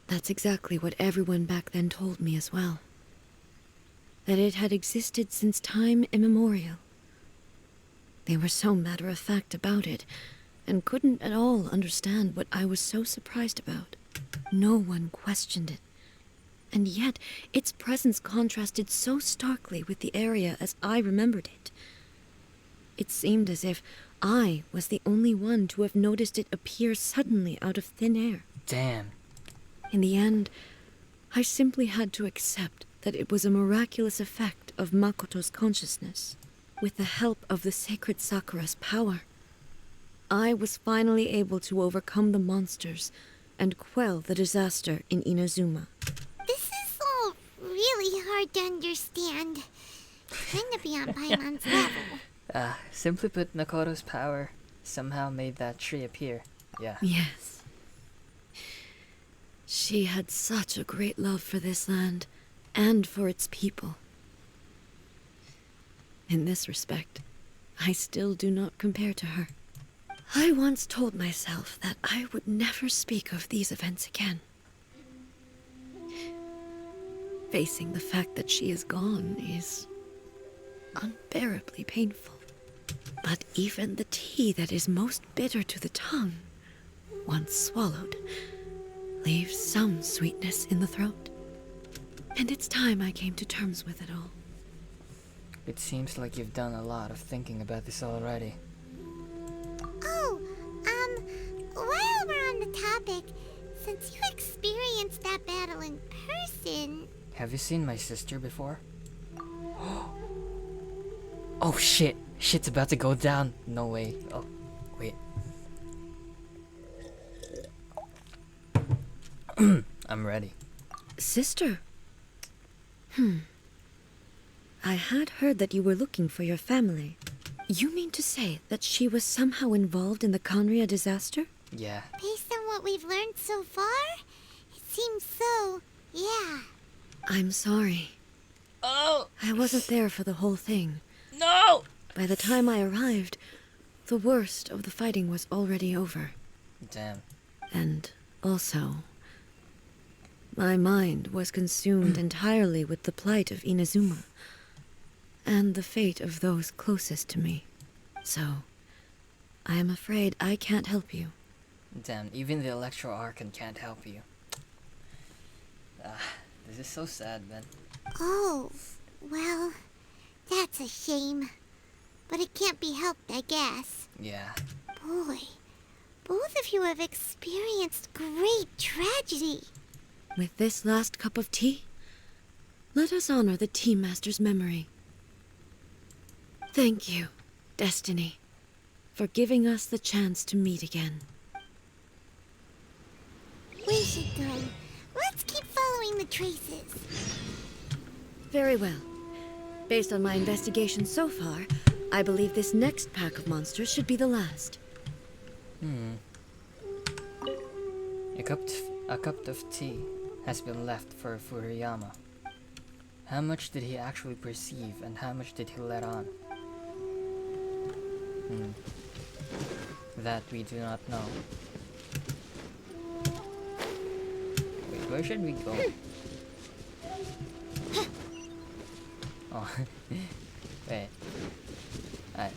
Speaker 5: That's exactly what everyone back then told me as well. That it had existed since time immemorial. They were so matter-of-fact about it, and couldn't at all understand what I was so surprised about. No one questioned it. And yet, its presence contrasted so starkly with the area as I remembered it. It seemed as if I was the only one to have noticed it appear suddenly out of thin air.
Speaker 3: Damn.
Speaker 5: In the end, I simply had to accept that it was a miraculous effect of Makoto's consciousness. With the help of the sacred Sakura's power, I was finally able to overcome the monsters and quell the disaster in Inazuma.
Speaker 2: This is all really hard to understand. Kinda beyond Paimon's level.
Speaker 3: Simply put, Makoto's power somehow made that tree appear. Yeah.
Speaker 5: Yes. She had such a great love for this land and for its people. In this respect, I still do not compare to her. I once told myself that I would never speak of these events again. Facing the fact that she is gone is unbearably painful. But even the tea that is most bitter to the tongue, once swallowed, leaves some sweetness in the throat. And it's time I came to terms with it all.
Speaker 3: It seems like you've done a lot of thinking about this already.
Speaker 2: Oh, while we're on the topic, since you experienced that battle in person...
Speaker 3: Have you seen my sister before? Oh shit! Shit's about to go down. No way. Oh, wait. I'm ready.
Speaker 5: Sister? I had heard that you were looking for your family. You mean to say that she was somehow involved in the Conria disaster?
Speaker 3: Yeah.
Speaker 2: Based on what we've learned so far, it seems so, yeah.
Speaker 5: I'm sorry.
Speaker 3: Oh!
Speaker 5: I wasn't there for the whole thing.
Speaker 3: No!
Speaker 5: By the time I arrived, the worst of the fighting was already over.
Speaker 3: Damn.
Speaker 5: And also, my mind was consumed entirely with the plight of Inazuma and the fate of those closest to me. So, I am afraid I can't help you.
Speaker 3: Damn, even the Electro Archon can't help you. This is so sad, man.
Speaker 2: Oh, well, that's a shame. But it can't be helped, I guess.
Speaker 3: Yeah.
Speaker 2: Boy, both of you have experienced great tragedy.
Speaker 5: With this last cup of tea, let us honor the Tea Master's memory. Thank you, Destiny, for giving us the chance to meet again.
Speaker 2: We should go. Let's keep following the traces.
Speaker 5: Very well. Based on my investigation so far, I believe this next pack of monsters should be the last.
Speaker 3: A cup of tea has been left for Furiyama. How much did he actually perceive and how much did he let on? That we do not know. Wait, where should we go? Oh, wait. Alright.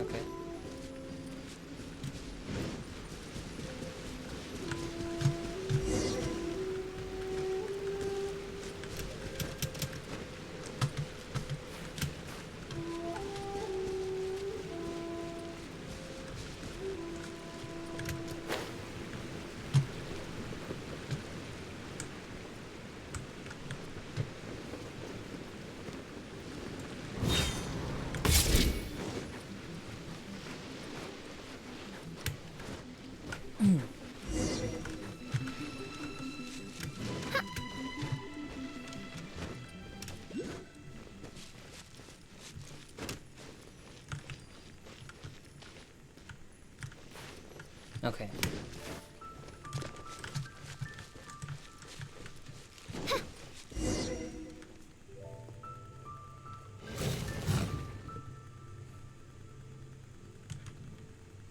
Speaker 3: Okay. Okay.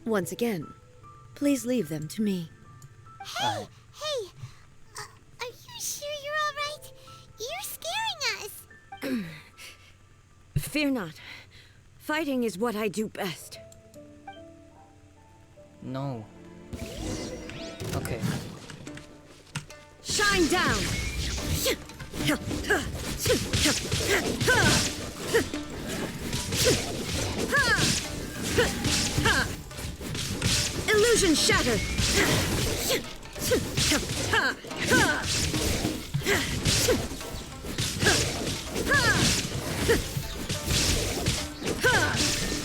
Speaker 5: Once again, please leave them to me.
Speaker 2: Hey, are you sure you're all right? You're scaring us.
Speaker 5: Fear not. Fighting is what I do best.
Speaker 3: No. Okay.
Speaker 5: Shine down! Illusion shattered!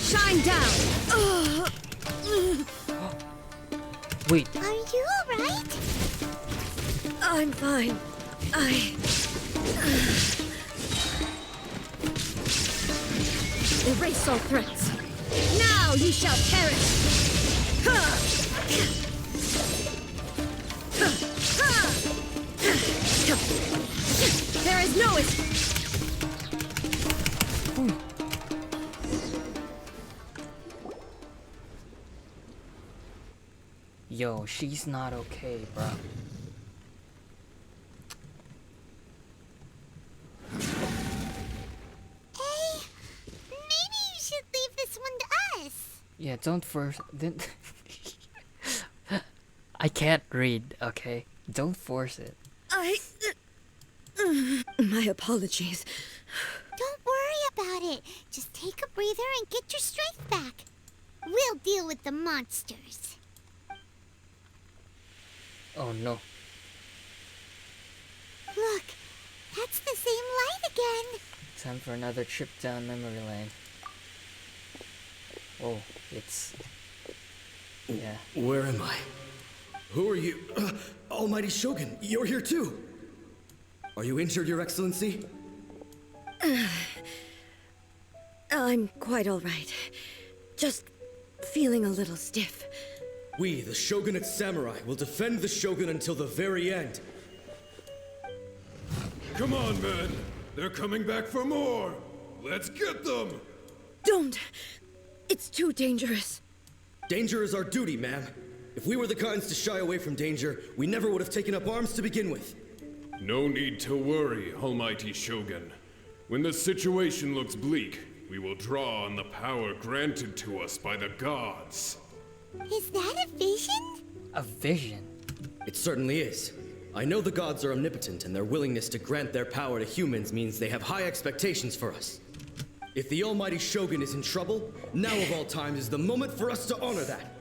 Speaker 5: Shine down!
Speaker 3: Wait,
Speaker 2: Are you alright?
Speaker 5: I'm fine. Erase all threats. Now ye shall perish! There is no escape!
Speaker 3: yo, she's not okay, bro.
Speaker 2: Hey, maybe you should leave this one to us.
Speaker 3: Yeah, don't force. Didn't. I can't read. Okay, don't force it.
Speaker 5: My apologies.
Speaker 2: Don't worry about it. Just take a breather and get your strength back. We'll deal with the monsters.
Speaker 3: Oh no.
Speaker 2: Look, that's the same light again.
Speaker 3: Time for another trip down memory lane. Oh, it's. Yeah.
Speaker 6: Where am I? Who are you? Almighty Shogun, you're here too! Are you injured, Your Excellency?
Speaker 5: I'm quite all right. Just feeling a little stiff.
Speaker 9: We, the Shogunate Samurai, will defend the Shogun until the very end.
Speaker 10: Come on, men. They're coming back for more. Let's get them.
Speaker 5: Don't! It's too dangerous.
Speaker 9: Danger is our duty, ma'am. If we were the kinds to shy away from danger, we never would have taken up arms to begin with.
Speaker 10: No need to worry, Almighty Shogun. When the situation looks bleak, we will draw on the power granted to us by the gods.
Speaker 2: Is that a vision?
Speaker 3: A vision.
Speaker 9: It certainly is. I know the gods are omnipotent, and their willingness to grant their power to humans means they have high expectations for us. If the Almighty Shogun is in trouble, now of all times is the moment for us to honor that.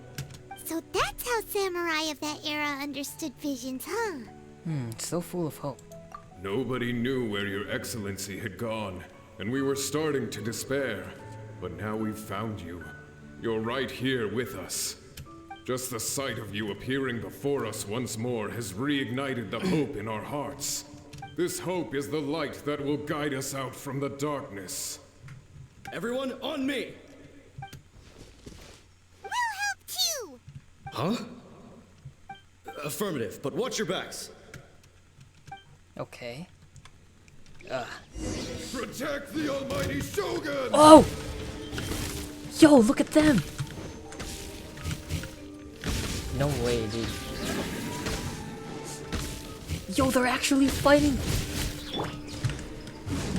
Speaker 2: So that's how samurai of that era understood visions, huh?
Speaker 3: So full of hope.
Speaker 10: Nobody knew where your excellency had gone, and we were starting to despair. But now we've found you. You're right here with us. Just the sight of you appearing before us once more has reignited the hope in our hearts. This hope is the light that will guide us out from the darkness.
Speaker 9: Everyone, on me!
Speaker 2: We'll help too!
Speaker 9: Huh? Affirmative, but watch your backs.
Speaker 3: Okay.
Speaker 10: Protect the Almighty Shogun!
Speaker 3: Oh! Yo, look at them! No way, dude. Yo, they're actually fighting!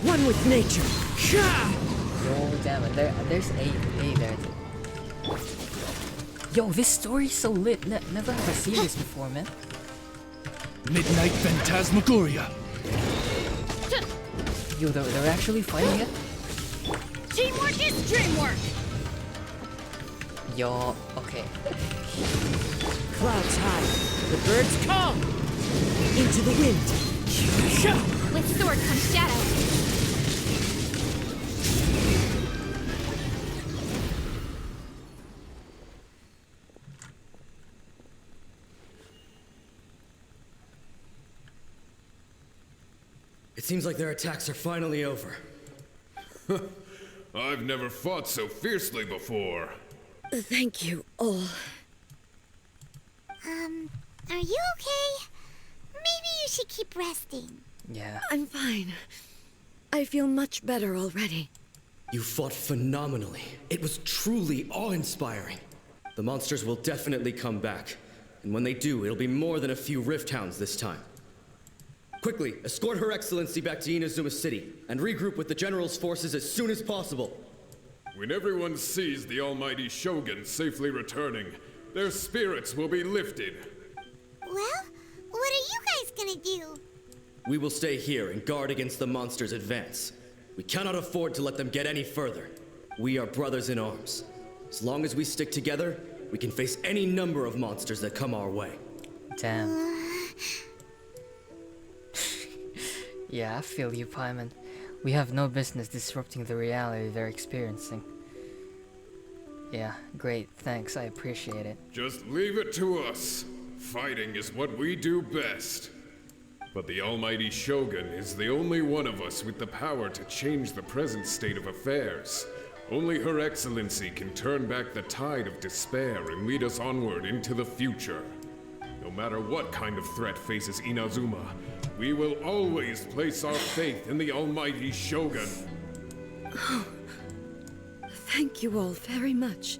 Speaker 5: One with nature.
Speaker 3: Yo, damn it. There's A there. Yo, this story's so lit. Never have I seen this before, man.
Speaker 6: Midnight Phantasmagoria.
Speaker 3: Yo, they're actually fighting it?
Speaker 5: Teamwork is dreamwork!
Speaker 3: Yo, okay.
Speaker 4: Clouds high. The birds come. Into the wind.
Speaker 2: With sword comes shadow.
Speaker 9: It seems like their attacks are finally over.
Speaker 10: I've never fought so fiercely before.
Speaker 5: Thank you all.
Speaker 2: Are you okay? Maybe you should keep resting.
Speaker 3: Yeah.
Speaker 5: I'm fine. I feel much better already.
Speaker 9: You fought phenomenally. It was truly awe-inspiring. The monsters will definitely come back. And when they do, it'll be more than a few Rift Hounds this time. Quickly, escort Her Excellency back to Inazuma City, and regroup with the General's forces as soon as possible.
Speaker 10: When everyone sees the Almighty Shogun safely returning, their spirits will be lifted.
Speaker 2: Well, what are you guys gonna do?
Speaker 9: We will stay here and guard against the monsters' advance. We cannot afford to let them get any further. We are brothers in arms. As long as we stick together, we can face any number of monsters that come our way.
Speaker 3: Damn. Yeah, I feel you, Paimon. We have no business disrupting the reality they're experiencing. Yeah, great, thanks, I appreciate it.
Speaker 10: Just leave it to us. Fighting is what we do best. But the almighty Shogun is the only one of us with the power to change the present state of affairs. Only Her Excellency can turn back the tide of despair and lead us onward into the future. No matter what kind of threat faces Inazuma, we will always place our faith in the almighty Shogun.
Speaker 5: Oh, thank you all very much.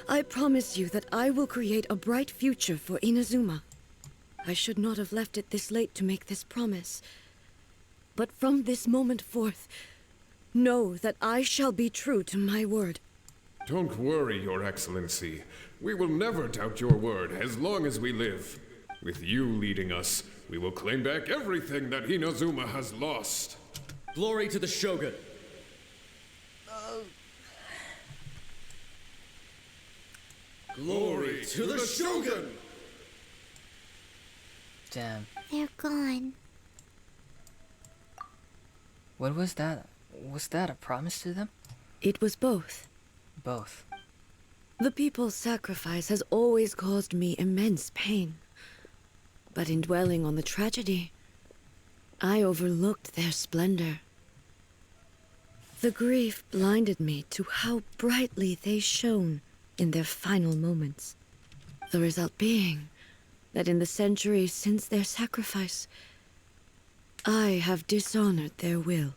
Speaker 5: I promise you that I will create a bright future for Inazuma. I should not have left it this late to make this promise. But from this moment forth, know that I shall be true to my word.
Speaker 10: Don't worry, Your Excellency. We will never doubt your word as long as we live. With you leading us, we will claim back everything that Inazuma has lost.
Speaker 9: Glory to the Shogun!
Speaker 10: Glory to the Shogun!
Speaker 3: Damn.
Speaker 2: They're gone.
Speaker 3: What was that? Was that a promise to them?
Speaker 5: It was both.
Speaker 3: Both.
Speaker 5: The people's sacrifice has always caused me immense pain. But in dwelling on the tragedy, I overlooked their splendor. The grief blinded me to how brightly they shone in their final moments. The result being that in the centuries since their sacrifice, I have dishonored their will.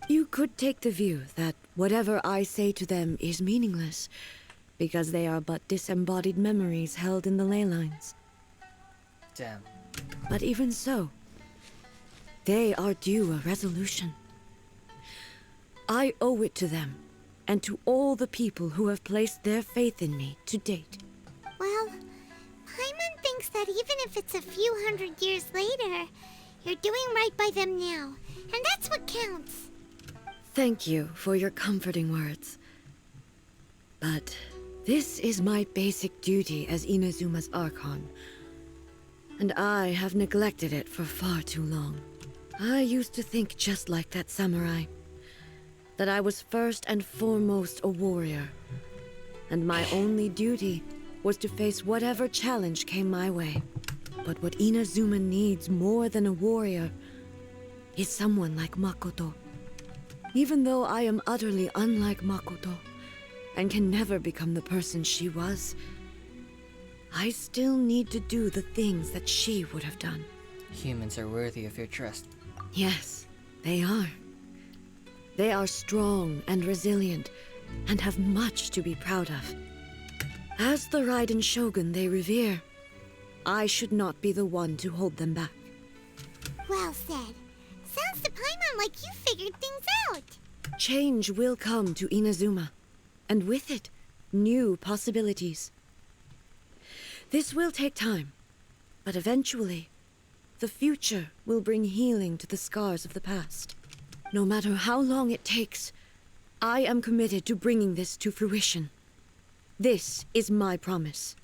Speaker 5: You could take the view that whatever I say to them is meaningless, because they are but disembodied memories held in the ley lines.
Speaker 3: Damn.
Speaker 5: But even so, they are due a resolution. I owe it to them, and to all the people who have placed their faith in me to date.
Speaker 2: Well, Paimon thinks that even if it's a few hundred years later, you're doing right by them now, and that's what counts.
Speaker 5: Thank you for your comforting words. But this is my basic duty as Inazuma's Archon, and I have neglected it for far too long. I used to think just like that samurai, that I was first and foremost a warrior, and my only duty was to face whatever challenge came my way. But what Inazuma needs more than a warrior is someone like Makoto. Even though I am utterly unlike Makoto, and can never become the person she was, I still need to do the things that she would have done.
Speaker 3: Humans are worthy of your trust.
Speaker 5: Yes, they are. They are strong and resilient, and have much to be proud of. As the Raiden Shogun they revere, I should not be the one to hold them back.
Speaker 2: Well said. Sounds to Paimon like you figured things out.
Speaker 5: Change will come to Inazuma, and with it, new possibilities. This will take time, but eventually, the future will bring healing to the scars of the past. No matter how long it takes, I am committed to bringing this to fruition. This is my promise.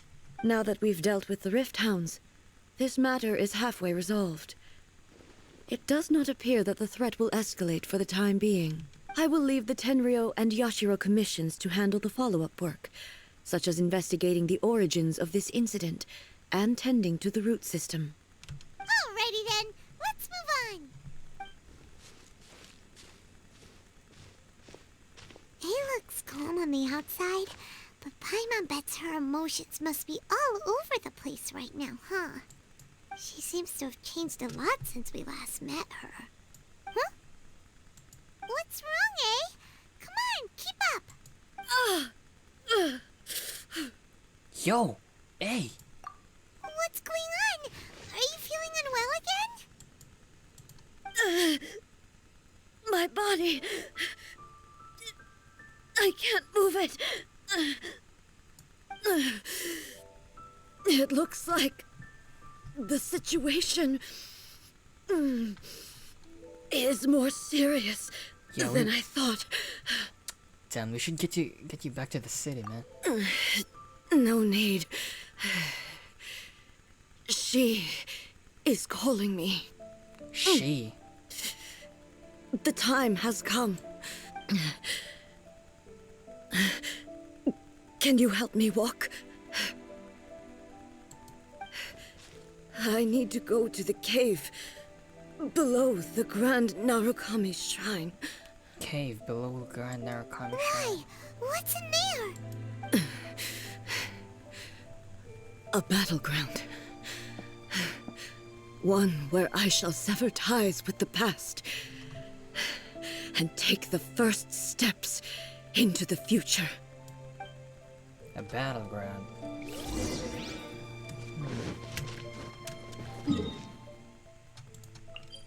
Speaker 5: Now that we've dealt with the Rift Hounds, this matter is halfway resolved. It does not appear that the threat will escalate for the time being. I will leave the Tenryo and Yashiro commissions to handle the follow-up work, such as investigating the origins of this incident and tending to the root system.
Speaker 2: Alrighty then, let's move on. It looks calm on the outside, but Paimon bets her emotions must be all over the place right now, huh? She seems to have changed a lot since we last met her. Huh? What's wrong, eh? Come on, keep up.
Speaker 3: Yo! Hey!
Speaker 2: What's going on? Are you feeling unwell again?
Speaker 5: My body... I can't move it. It looks like the situation is more serious
Speaker 3: Yeah,
Speaker 5: than I thought.
Speaker 3: Damn, we should get you back to the city, man.
Speaker 5: No need. She is calling me.
Speaker 3: She.
Speaker 5: The time has come. Can you help me walk? I need to go to the cave below the Grand Narukami Shrine.
Speaker 3: Cave below the Grand Narukami
Speaker 2: Why?
Speaker 3: Shrine.
Speaker 2: What's in there?
Speaker 5: A battleground. One where I shall sever ties with the past and take the first steps into the future.
Speaker 3: A battleground.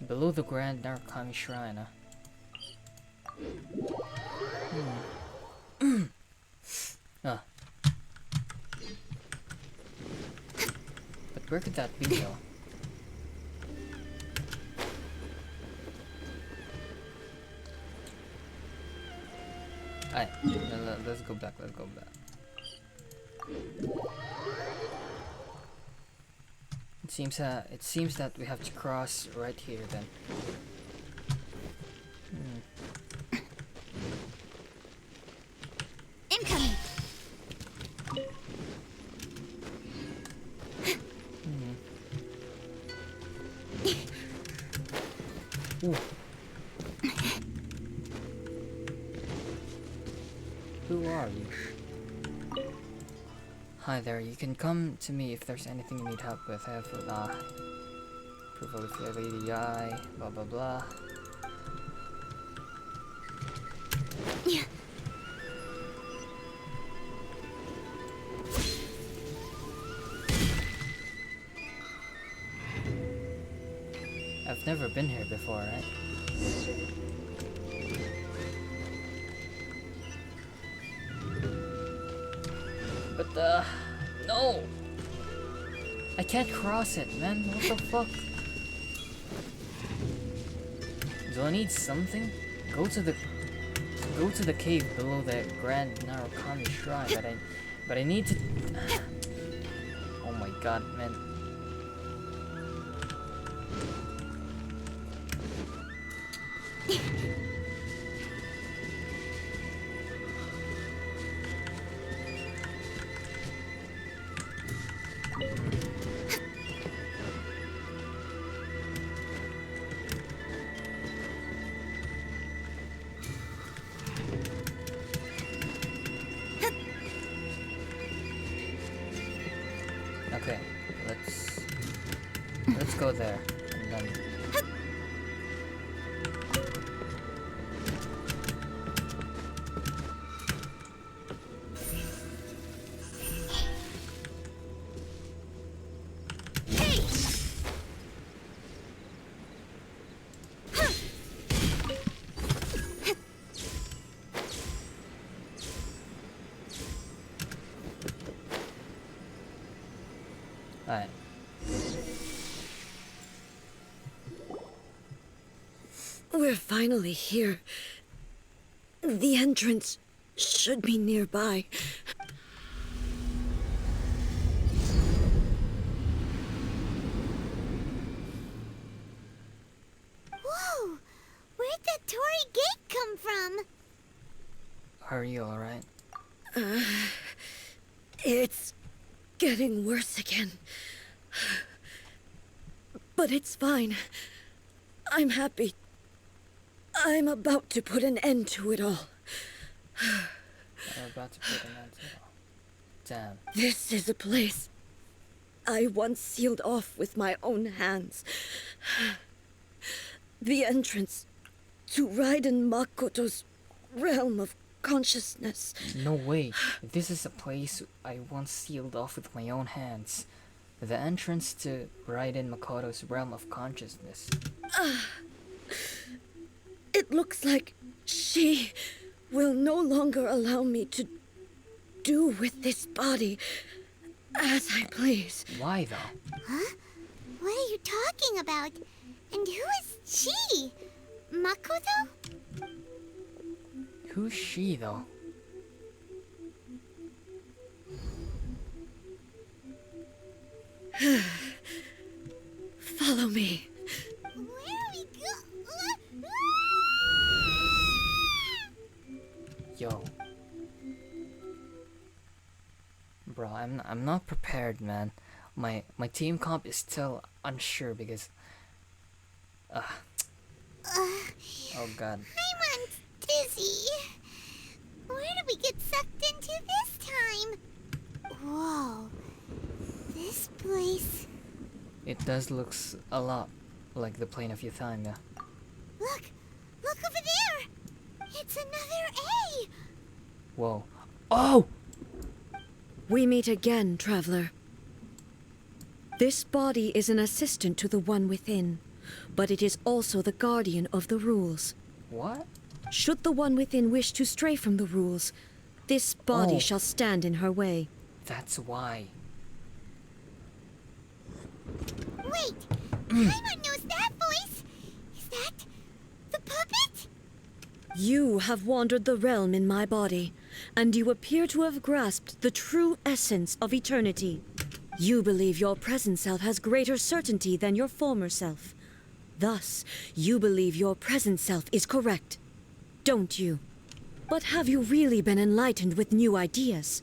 Speaker 3: Below the Grand Narukami Shrine, huh? Ah. But where could that be, though? Alright, let's go back, let's go back. It seems that we have to cross right here then.
Speaker 2: Incoming.
Speaker 3: Ooh. Who are you? Hi there, you can come to me if there's anything you need help with. I have approval with the Lady Eye, blah blah blah.
Speaker 2: Yeah.
Speaker 3: I've never been here before, right? But no! I can't cross it, man. What the fuck? Do I need something? Go to the cave below the Grand Narukami Shrine, but I need to. Oh my god, man. Okay, let's go there and then. Alright.
Speaker 5: We're finally here. The entrance should be nearby.
Speaker 2: Whoa! Where'd that Torii gate come from?
Speaker 3: Are you alright?
Speaker 5: It's getting worse again. But it's fine. I'm happy. I'm about to put an end to it all.
Speaker 3: I'm about to put an end to it all. Damn.
Speaker 5: This is a place I once sealed off with my own hands. The entrance to Raiden Makoto's realm of consciousness.
Speaker 3: No way. This is a place I once sealed off with my own hands. The entrance to Raiden Makoto's realm of consciousness.
Speaker 5: It looks like she will no longer allow me to do with this body as I please.
Speaker 3: Why though?
Speaker 2: Huh? What are you talking about? And who is she? Makoto?
Speaker 3: Who's she, though?
Speaker 5: Follow me.
Speaker 2: Where are we go?
Speaker 3: Yo. Bro, I'm not prepared, man. My team comp is still unsure because oh god.
Speaker 2: I'm dizzy. Where did we get sucked into this time? Whoa. This place.
Speaker 3: It does looks a lot like the plane of Euthymia.
Speaker 2: Look! Look over there! It's another A!
Speaker 3: Whoa. Oh!
Speaker 5: We meet again, traveler. This body is an assistant to the one within, but it is also the guardian of the rules.
Speaker 3: What?
Speaker 5: Should the one within wish to stray from the rules, this body
Speaker 3: Oh.
Speaker 5: shall stand in her way.
Speaker 3: That's why.
Speaker 2: Wait! Paimon knows that voice! Is that the puppet?
Speaker 5: You have wandered the realm in my body, and you appear to have grasped the true essence of eternity. You believe your present self has greater certainty than your former self. Thus, you believe your present self is correct, don't you? But have you really been enlightened with new ideas?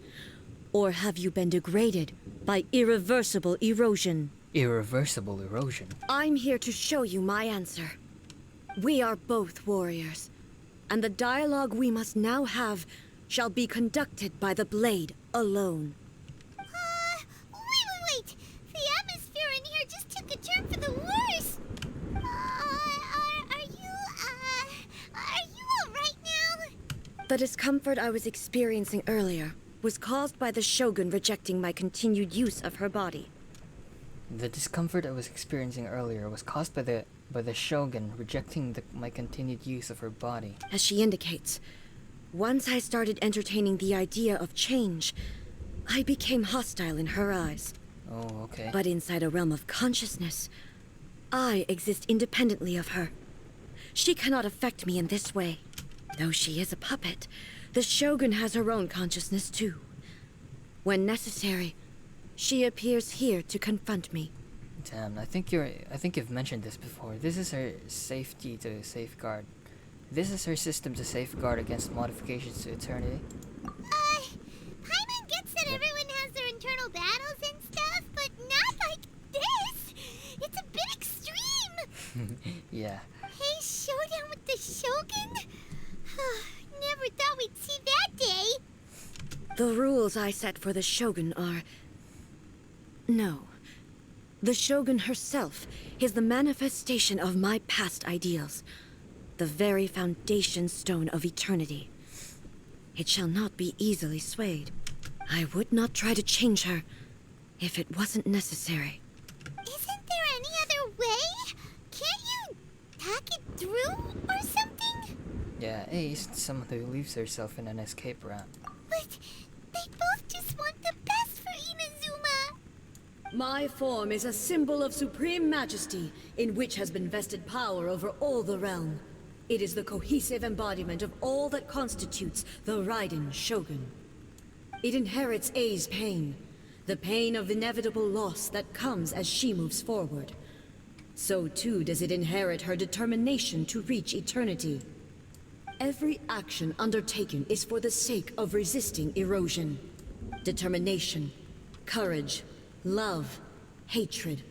Speaker 5: Or have you been degraded by irreversible erosion?
Speaker 3: Irreversible erosion.
Speaker 5: I'm here to show you my answer. We are both warriors, and the dialogue we must now have shall be conducted by the blade alone.
Speaker 2: Wait! The atmosphere in here just took a turn for the worse! Are you alright now?
Speaker 5: The discomfort I was experiencing earlier was caused by the Shogun rejecting my continued use of her body.
Speaker 3: The discomfort I was experiencing earlier was caused by the Shogun rejecting my continued use of her body.
Speaker 5: As she indicates, once I started entertaining the idea of change, I became hostile in her eyes.
Speaker 3: Oh, okay.
Speaker 5: But inside a realm of consciousness, I exist independently of her. She cannot affect me in this way. Though she is a puppet, the Shogun has her own consciousness too. When necessary, she appears here to confront me.
Speaker 3: Damn, I think you've mentioned this before. This is her safety to safeguard. This is her system to safeguard against modifications to eternity.
Speaker 2: Paimon gets that everyone has their internal battles and stuff, but not like this! It's a bit extreme!
Speaker 3: Yeah.
Speaker 2: Hey, showdown with the Shogun? Never thought we'd see that day!
Speaker 5: The rules I set for the Shogun are... No. The Shogun herself is the manifestation of my past ideals. The very foundation stone of eternity. It shall not be easily swayed. I would not try to change her if it wasn't necessary.
Speaker 2: Isn't there any other way? Can't you hack it through or something?
Speaker 3: Yeah, Ace, someone who leaves herself in an escape route.
Speaker 2: But they both just want the best for Inazuma.
Speaker 5: My form is a symbol of supreme majesty, in which has been vested power over all the realm. It is the cohesive embodiment of all that constitutes the Raiden Shogun. It inherits A's pain, the pain of inevitable loss that comes as she moves forward. So too does it inherit her determination to reach eternity. Every action undertaken is for the sake of resisting erosion. Determination, courage, love, hatred.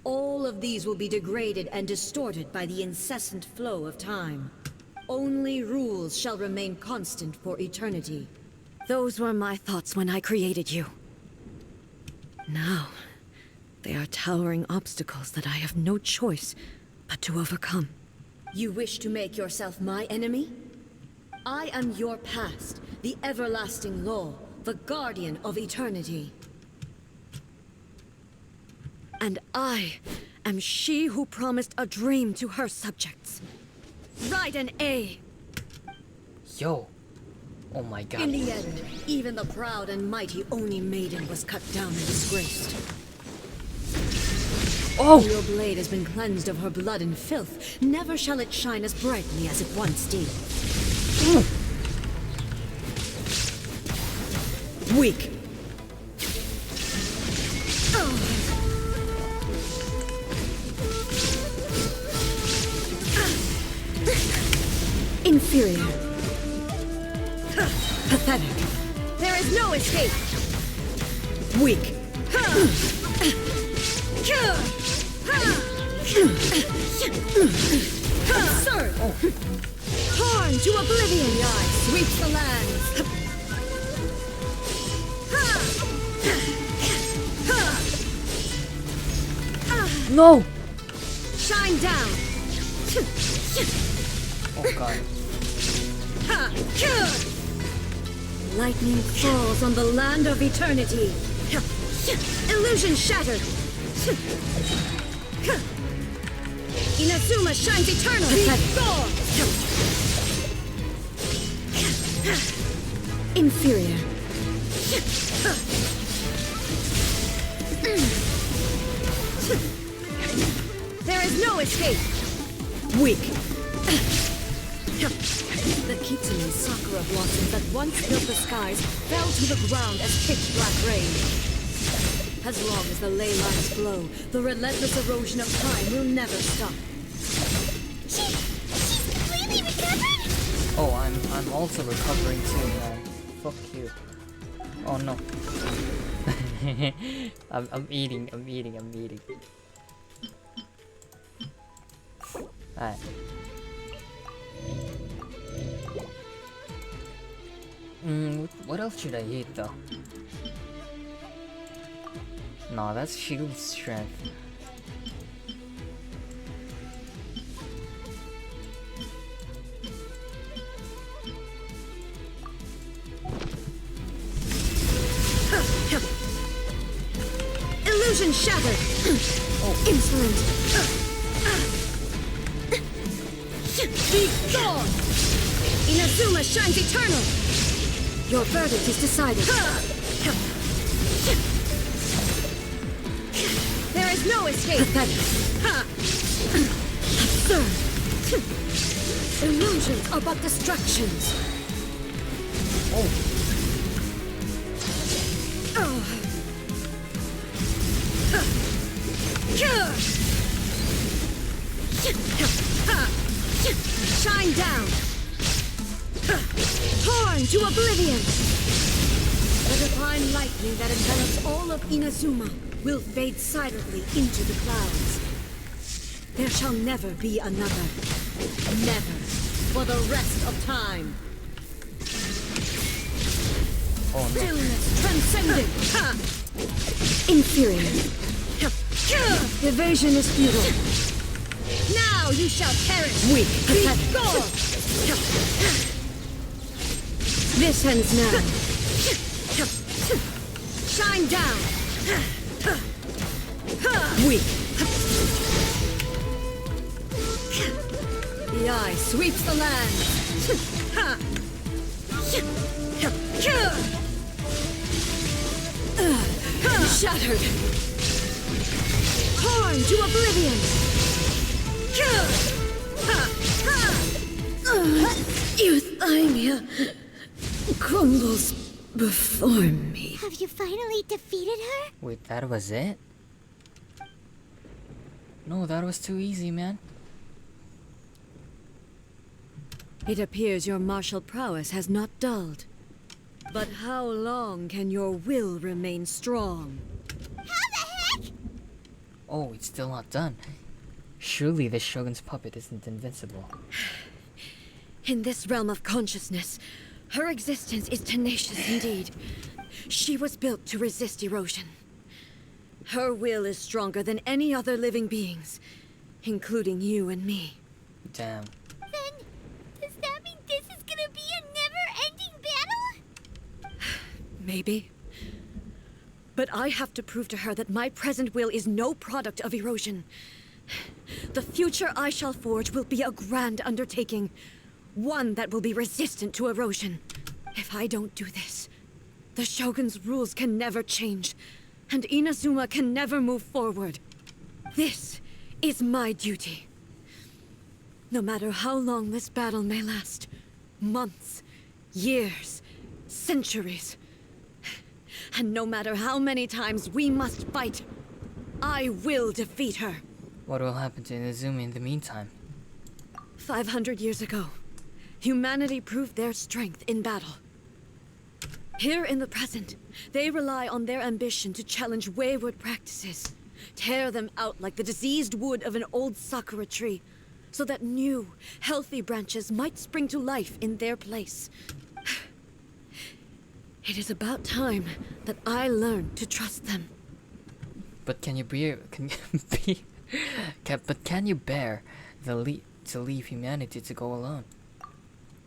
Speaker 5: All of these will be degraded and distorted by the incessant flow of time. Only rules shall remain constant for eternity. Those were my thoughts when I created you. Now, they are towering obstacles that I have no choice but to overcome. You wish to make yourself my enemy? I am your past, the everlasting law, the guardian of eternity. And I am she who promised a dream to her subjects. Raiden A!
Speaker 3: Yo! Oh my god.
Speaker 5: In the end, even the proud and mighty Oni Maiden was cut down and disgraced.
Speaker 3: Oh!
Speaker 5: Your blade has been cleansed of her blood and filth. Never shall it shine as brightly as it once did. Weak. Inferior. Pathetic. There is no escape. Weak. Absurd. Torn to oblivion. The eye sweeps the lands.
Speaker 3: No!
Speaker 5: Shine down.
Speaker 3: Oh god.
Speaker 5: Lightning falls on the land of eternity. Illusion shattered. Inazuma shines eternally. Inferior. There is no escape. Weak. The kitsune sakura blossoms that once filled the skies fell to the ground as pitch black rain. As long as the ley lines flow, the relentless erosion of time will never stop.
Speaker 2: She's completely recovered?
Speaker 3: Oh, I'm also recovering too, man. Fuck you. Oh no. I'm eating. Alright. What else should I eat though? No, that's shield strength.
Speaker 5: Illusion shattered.
Speaker 3: Oh.
Speaker 5: Insolent. Be gone. Inazuma shines eternal. Your verdict is decided. There is no escape. Pathetic. Absurd. Illusions are but distractions.
Speaker 3: Oh.
Speaker 5: Shine down. Torn to oblivion. The divine lightning that envelops all of Inazuma will fade silently into the clouds. There shall never be another. Never. For the rest of time.
Speaker 3: Oh no.
Speaker 5: Stillness transcendent. Inferior. Evasion is futile. Now you shall perish. Weak. Be gone. This ends now. Shine down. Weak. The eye sweeps the land. Shattered. Torn to oblivion. Euthymia crumbles before me.
Speaker 2: Have you finally defeated her?
Speaker 3: Wait, that was it? No, that was too easy, man.
Speaker 5: It appears your martial prowess has not dulled. But how long can your will remain strong?
Speaker 2: How the heck?
Speaker 3: Oh, it's still not done. Surely this Shogun's puppet isn't invincible.
Speaker 5: In this realm of consciousness, her existence is tenacious indeed. She was built to resist erosion. Her will is stronger than any other living being's, including you and me.
Speaker 3: Damn.
Speaker 2: Then, does that mean this is gonna be a never-ending battle?
Speaker 5: Maybe. But I have to prove to her that my present will is no product of erosion. The future I shall forge will be a grand undertaking. One that will be resistant to erosion. If I don't do this, the Shogun's rules can never change, and Inazuma can never move forward. This is my duty. No matter how long this battle may last, months, years, centuries, and no matter how many times we must fight, I will defeat her.
Speaker 3: What will happen to Inazuma in the meantime?
Speaker 5: 500 years ago, humanity proved their strength in battle. Here in the present, they rely on their ambition to challenge wayward practices, tear them out like the diseased wood of an old sakura tree, so that new, healthy branches might spring to life in their place. It is about time that I learned to trust them.
Speaker 3: But can you bear? Can you bear to leave humanity to go alone?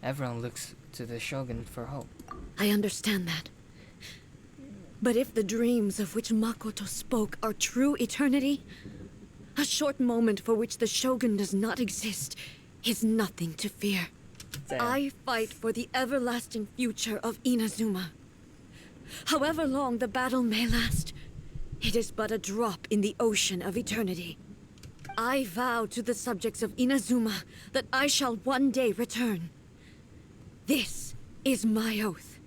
Speaker 3: Everyone looks to the Shogun for hope.
Speaker 5: I understand that. But if the dreams of which Makoto spoke are true eternity, a short moment for which the Shogun does not exist is nothing to fear.
Speaker 3: Damn.
Speaker 5: I fight for the everlasting future of Inazuma. However long the battle may last, it is but a drop in the ocean of eternity. I vow to the subjects of Inazuma that I shall one day return. This is my oath.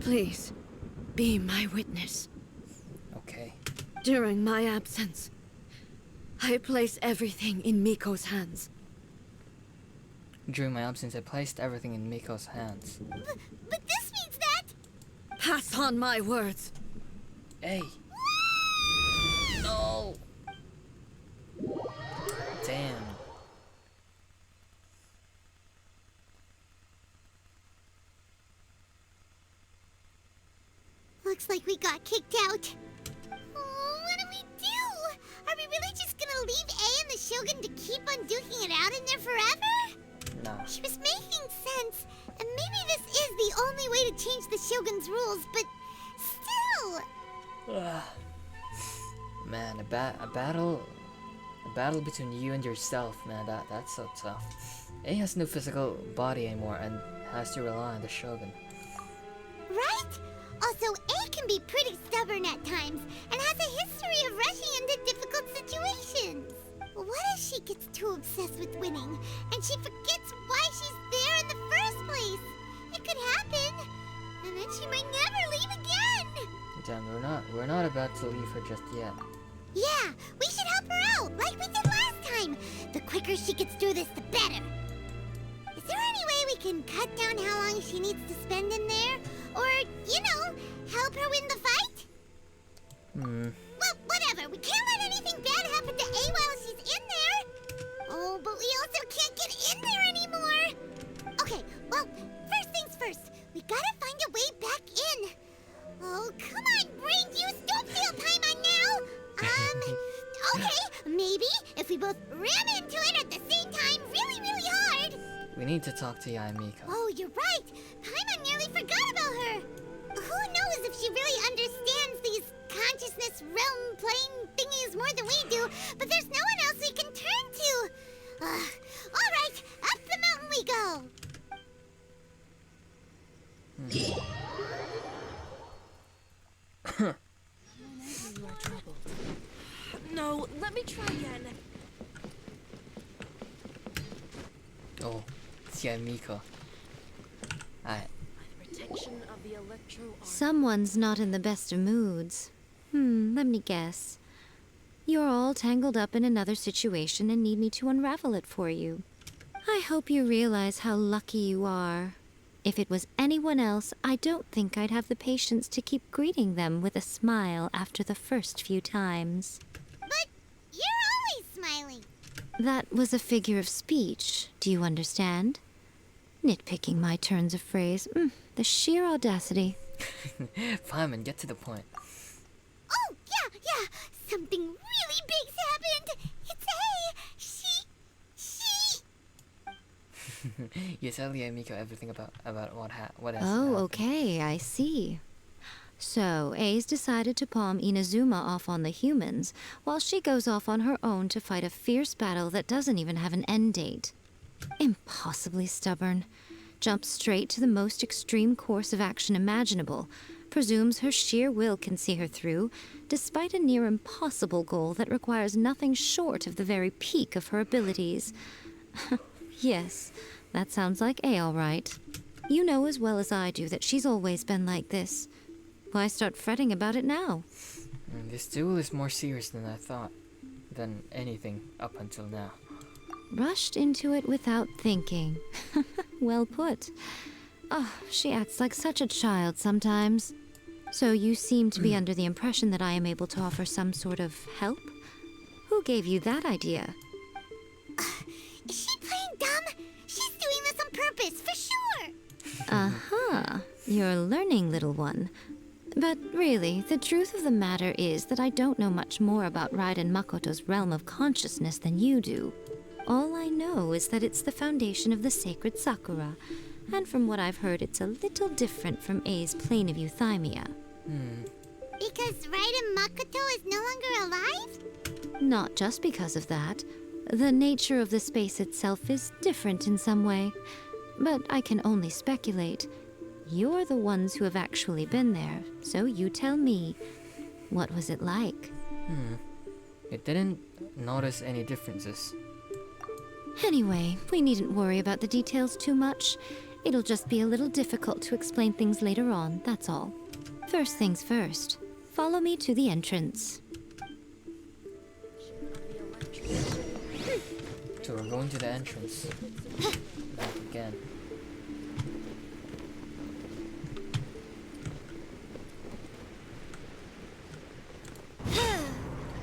Speaker 5: Please, be my witness.
Speaker 3: Okay.
Speaker 5: During my absence, I place everything in Miko's hands.
Speaker 3: During my absence, I placed everything in Miko's hands.
Speaker 2: But this means that...
Speaker 5: Pass on my words.
Speaker 3: Hey. No. Damn.
Speaker 2: Looks like we got kicked out. Oh, what do we do? Are we really just gonna leave A and the Shogun to keep on duking it out in there forever?
Speaker 3: No.
Speaker 2: She was making sense, and maybe this is the only way to change the Shogun's rules, but still...
Speaker 3: Man, a battle between you and yourself, man. That's so tough. A has no physical body anymore and has to rely on the Shogun.
Speaker 2: Right? Also, A can be pretty stubborn at times, and has a history of rushing into difficult situations. What if she gets too obsessed with winning, and she forgets why she's there in the first place? It could happen, and then she might never leave again!
Speaker 3: Damn, we're not about to leave her just yet.
Speaker 2: Yeah, we should help her out, like we did last time! The quicker she gets through this, the better! Is there any way we can cut down how long she needs to spend in there? Or, you know, help her win the fight? Well, whatever. We can't let anything bad happen to A while she's in there. Oh, but we also can't get in there anymore. Okay, well, first things first. We gotta find a way back in. Oh, come on, brain juice. Don't feel time on now. Okay, maybe if we both ran into it at the same time really, really hard.
Speaker 3: We need to talk to Yae Miko.
Speaker 2: Oh, you're right. Paimon nearly forgot about her. Who knows if she really understands these consciousness realm plane thingies more than we do, but there's no one else we can turn to. All right, up the mountain we go.
Speaker 5: No, let me try again.
Speaker 3: Oh, it's Yae Miko. Alright.
Speaker 11: Someone's not in the best of moods. Let me guess. You're all tangled up in another situation and need me to unravel it for you. I hope you realize how lucky you are. If it was anyone else, I don't think I'd have the patience to keep greeting them with a smile after the first few times.
Speaker 2: But you're always smiling.
Speaker 11: That was a figure of speech, do you understand? Nitpicking my turns of phrase. The sheer audacity.
Speaker 3: Paimon, get to the point.
Speaker 2: Oh, yeah. Something really big's happened. It's A.
Speaker 3: You tell Yae Miko everything about what has
Speaker 11: Oh,
Speaker 3: happened.
Speaker 11: okay, I see. So, A's decided to palm Inazuma off on the humans, while she goes off on her own to fight a fierce battle that doesn't even have an end date. Impossibly stubborn. Jumps straight to the most extreme course of action imaginable, presumes her sheer will can see her through, despite a near impossible goal that requires nothing short of the very peak of her abilities. Yes, that sounds like A all right. You know as well as I do that she's always been like this. Why start fretting about it now?
Speaker 3: This duel is more serious than I thought. Than anything up until now.
Speaker 11: Rushed into it without thinking. Well put. Oh, she acts like such a child sometimes. So you seem to be under the impression that I am able to offer some sort of help? Who gave you that idea?
Speaker 2: Is she playing dumb? She's doing this on purpose, for sure!
Speaker 11: Uh-huh. You're learning, little one. But really, the truth of the matter is that I don't know much more about Raiden Makoto's realm of consciousness than you do. All I know is that it's the foundation of the sacred Sakura, and from what I've heard, it's a little different from A's plane of euthymia.
Speaker 2: Because Raiden Makoto is no longer alive?
Speaker 11: Not just because of that. The nature of the space itself is different in some way, but I can only speculate. You're the ones who have actually been there, so you tell me. What was it like?
Speaker 3: It didn't notice any differences.
Speaker 11: Anyway, we needn't worry about the details too much. It'll just be a little difficult to explain things later on, that's all. First things first. Follow me to the entrance.
Speaker 3: So we're going to the entrance. Back again.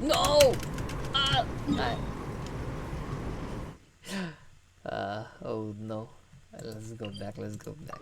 Speaker 3: No! Oh no. Let's go back, let's go back.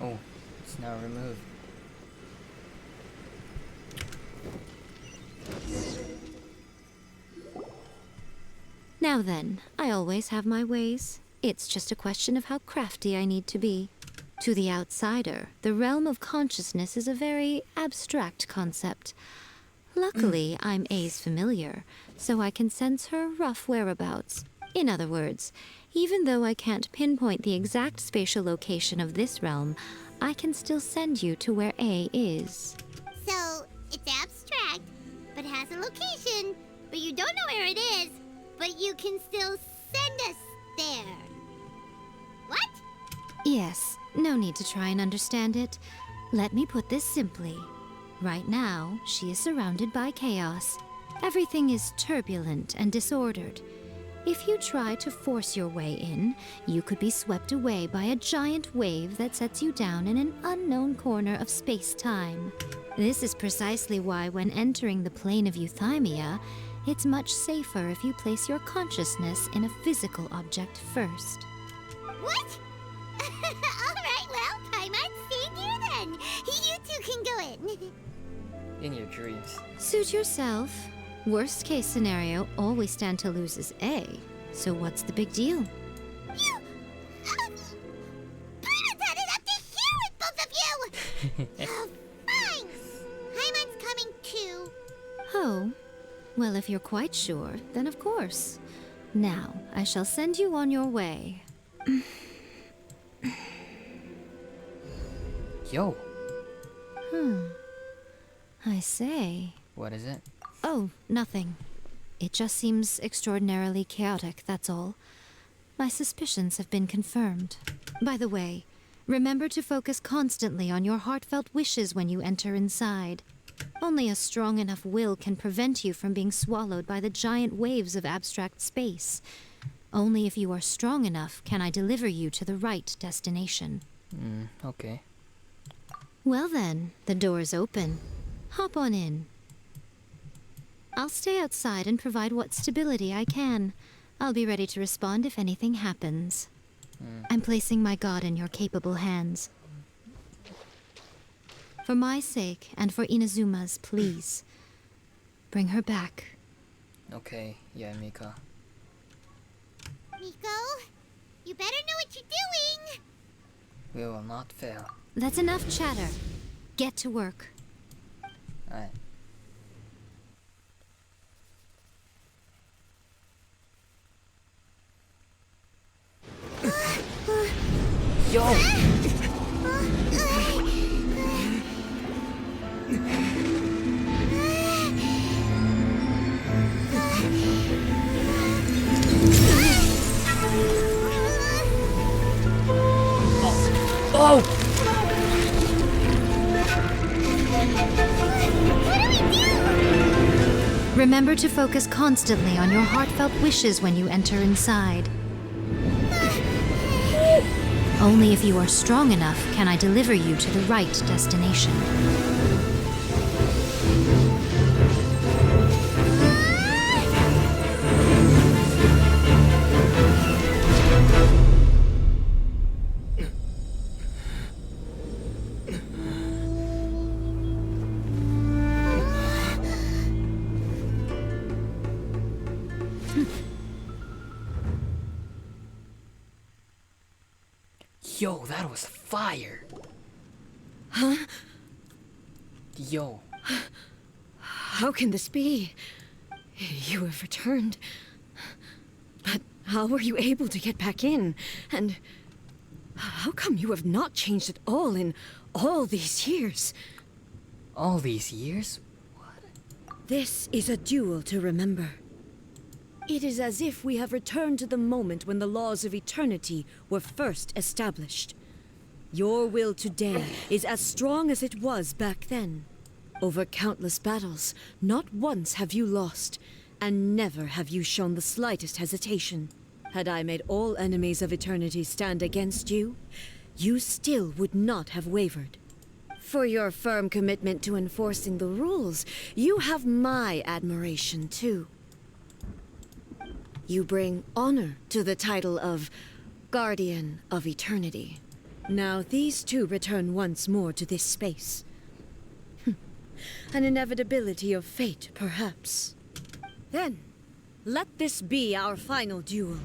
Speaker 3: Oh, it's now removed.
Speaker 11: Now then, I always have my ways. It's just a question of how crafty I need to be. To the outsider, the realm of consciousness is a very abstract concept. Luckily, I'm A's familiar, so I can sense her rough whereabouts. In other words, even though I can't pinpoint the exact spatial location of this realm, I can still send you to where A is.
Speaker 2: So, it's abstract, but has a location, but you don't know where it is, but you can still send us there. What?
Speaker 11: Yes, no need to try and understand it. Let me put this simply. Right now, she is surrounded by chaos. Everything is turbulent and disordered. If you try to force your way in, you could be swept away by a giant wave that sets you down in an unknown corner of space-time. This is precisely why when entering the plane of euthymia, it's much safer if you place your consciousness in a physical object first.
Speaker 2: What? Alright, well, Paimon's staying here then. You two can go in.
Speaker 3: In your dreams.
Speaker 11: Suit yourself. Worst case scenario, all we stand to lose is A. So what's the big deal?
Speaker 2: You... Paimon's had it up to here with both of you! Fine! Paimon's coming too.
Speaker 11: Oh, well, if you're quite sure, then of course. Now, I shall send you on your way.
Speaker 3: Yo!
Speaker 11: I say.
Speaker 3: What is it?
Speaker 11: Oh, nothing. It just seems extraordinarily chaotic, that's all. My suspicions have been confirmed. By the way, remember to focus constantly on your heartfelt wishes when you enter inside. Only a strong enough will can prevent you from being swallowed by the giant waves of abstract space. Only if you are strong enough can I deliver you to the right destination.
Speaker 3: Okay.
Speaker 11: Well then, the door's open. Hop on in. I'll stay outside and provide what stability I can. I'll be ready to respond if anything happens. I'm placing my god in your capable hands. For my sake and for Inazuma's, please, bring her back.
Speaker 3: Okay, yeah, Mika.
Speaker 2: Miko, you better know what you're doing!
Speaker 3: We will not fail.
Speaker 11: That's enough chatter. Get to work.
Speaker 3: Alright. Yo! Oh!
Speaker 11: Remember to focus constantly on your heartfelt wishes when you enter inside. Only if you are strong enough can I deliver you to the right destination.
Speaker 3: Yo, that was fire!
Speaker 5: Huh?
Speaker 3: Yo.
Speaker 5: How can this be? You have returned. But how were you able to get back in? And how come you have not changed at all in all these years?
Speaker 3: All these years?
Speaker 5: This is a duel to remember. It is as if we have returned to the moment when the laws of eternity were first established. Your will today is as strong as it was back then. Over countless battles, not once have you lost, and never have you shown the slightest hesitation. Had I made all enemies of eternity stand against you, you still would not have wavered. For your firm commitment to enforcing the rules, you have my admiration too. You bring honor to the title of Guardian of Eternity. Now these two return once more to this space. An inevitability of fate, perhaps. Then, let this be our final duel.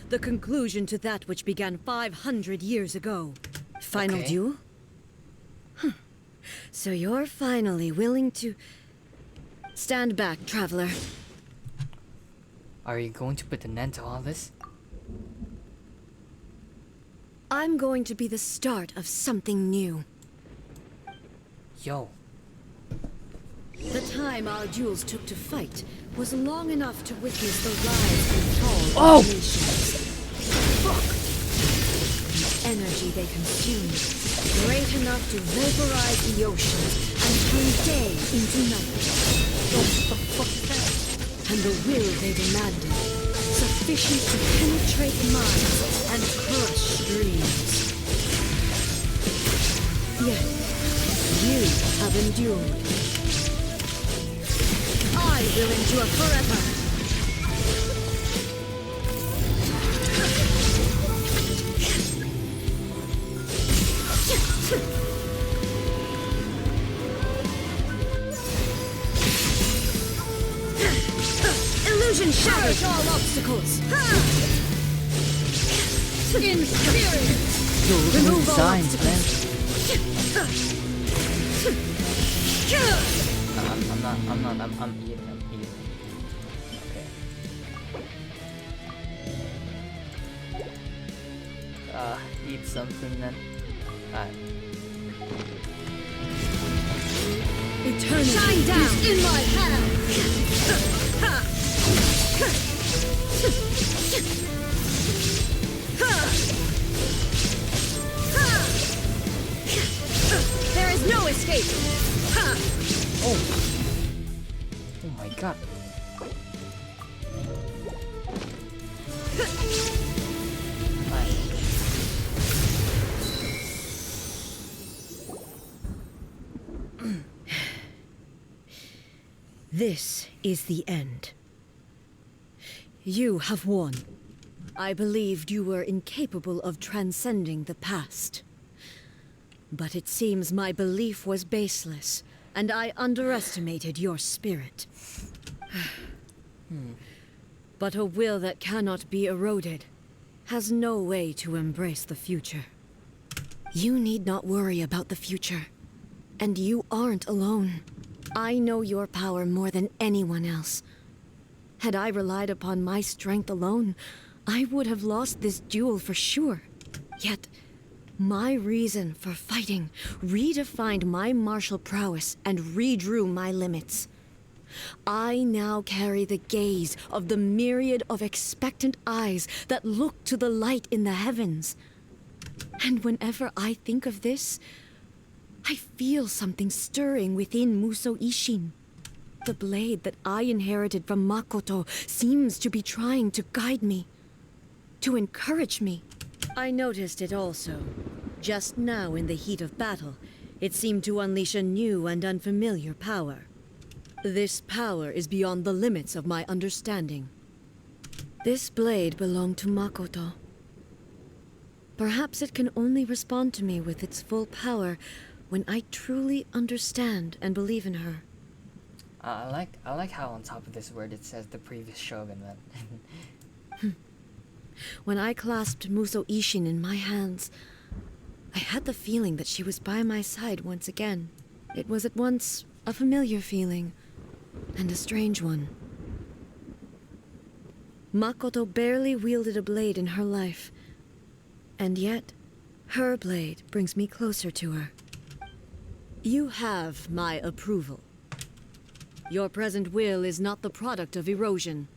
Speaker 5: The conclusion to that which began 500 years ago. Final
Speaker 3: Okay.
Speaker 5: duel? So you're finally willing to... Stand back, traveler.
Speaker 3: Are you going to put an end to all this?
Speaker 5: I'm going to be the start of something new.
Speaker 3: Yo.
Speaker 5: The time our duels took to fight was long enough to witness the rise and fall of nations. Fuck! The energy they consumed, great enough to vaporize the oceans and turn day into night. What the fuck is that? And the will they demanded, sufficient to penetrate minds and crush dreams. Yet, you have endured. I will endure forever. Illusion shatters all obstacles. Inferior. Remove all
Speaker 3: Signs, man. I'm eating. Okay. Eat something then. Alright.
Speaker 5: Eternity shine down is in my hand. There is no escape.
Speaker 3: Oh my god.
Speaker 5: This is the end. You have won. I believed you were incapable of transcending the past. But it seems my belief was baseless, and I underestimated your spirit. But a will that cannot be eroded has no way to embrace the future. You need not worry about the future. And you aren't alone. I know your power more than anyone else. Had I relied upon my strength alone, I would have lost this duel for sure. Yet, my reason for fighting redefined my martial prowess and redrew my limits. I now carry the gaze of the myriad of expectant eyes that look to the light in the heavens. And whenever I think of this, I feel something stirring within Muso Ishin. The blade that I inherited from Makoto seems to be trying to guide me, to encourage me. I noticed it also. Just now in the heat of battle, it seemed to unleash a new and unfamiliar power. This power is beyond the limits of my understanding. This blade belonged to Makoto. Perhaps it can only respond to me with its full power when I truly understand and believe in her.
Speaker 3: I like how on top of this word it says the previous shogun, man.
Speaker 5: When I clasped Muso Ishin in my hands, I had the feeling that she was by my side once again. It was at once a familiar feeling and a strange one. Makoto barely wielded a blade in her life, and yet her blade brings me closer to her. You have my approval. Your present will is not the product of erosion.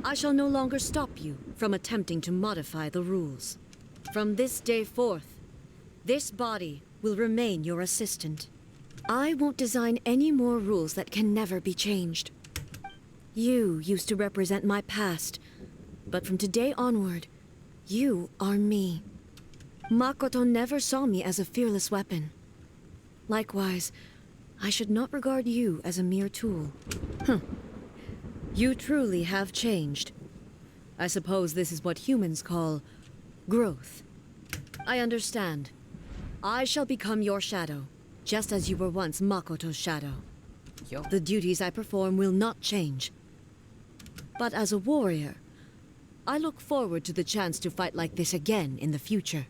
Speaker 5: I shall no longer stop you from attempting to modify the rules. From this day forth, this body will remain your assistant. I won't design any more rules that can never be changed. You used to represent my past, but from today onward, you are me. Makoto never saw me as a fearless weapon. Likewise, I should not regard you as a mere tool. You truly have changed. I suppose this is what humans call growth. I understand. I shall become your shadow, just as you were once Makoto's shadow.
Speaker 3: Yo.
Speaker 5: The duties I perform will not change. But as a warrior, I look forward to the chance to fight like this again in the future.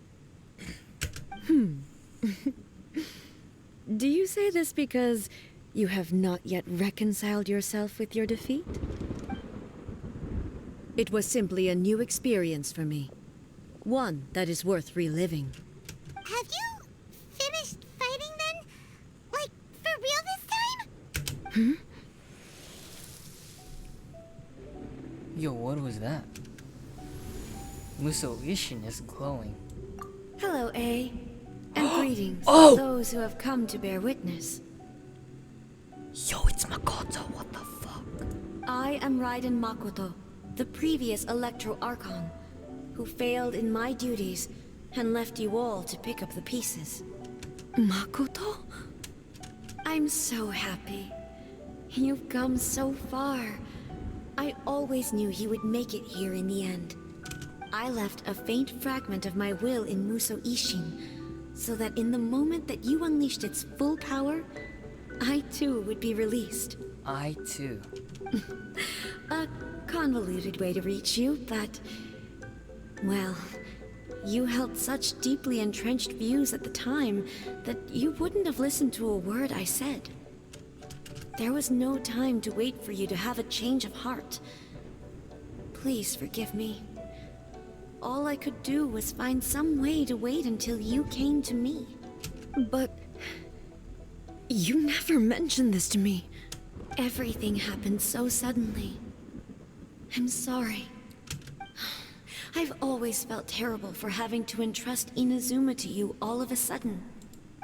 Speaker 5: Do you say this because you have not yet reconciled yourself with your defeat? It was simply a new experience for me. One that is worth reliving.
Speaker 2: Have you finished fighting then? Like, for real this time?
Speaker 3: Yo, what was that? Muso Ishin is glowing.
Speaker 11: Hello, A. And greetings
Speaker 3: Oh!
Speaker 11: to those who have come to bear witness.
Speaker 3: Yo, it's Makoto, what the fuck?
Speaker 11: I am Raiden Makoto, the previous Electro Archon, who failed in my duties and left you all to pick up the pieces.
Speaker 5: Makoto?
Speaker 11: I'm so happy. You've come so far. I always knew you would make it here in the end. I left a faint fragment of my will in Muso Ishin, so that in the moment that you unleashed its full power, I too would be released.
Speaker 3: I too.
Speaker 11: A convoluted way to reach you, but... well, you held such deeply entrenched views at the time that you wouldn't have listened to a word I said. There was no time to wait for you to have a change of heart. Please forgive me. All I could do was find some way to wait until you came to me.
Speaker 5: But... you never mentioned this to me.
Speaker 11: Everything happened so suddenly. I'm sorry. I've always felt terrible for having to entrust Inazuma to you all of a sudden.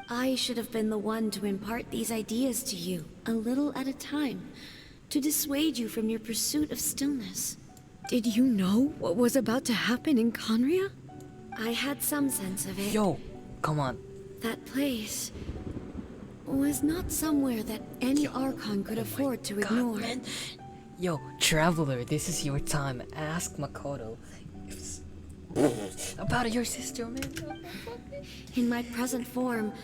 Speaker 11: I should have been the one to impart these ideas to you, a little at a time, to dissuade you from your pursuit of stillness.
Speaker 5: Did you know what was about to happen in Conria?
Speaker 11: I had some sense of it.
Speaker 3: Yo, come on.
Speaker 11: That place was not somewhere that any Archon could afford to ignore.
Speaker 3: Man. Yo, Traveler, this is your time. Ask Makoto about your sister, man.
Speaker 5: In my present form,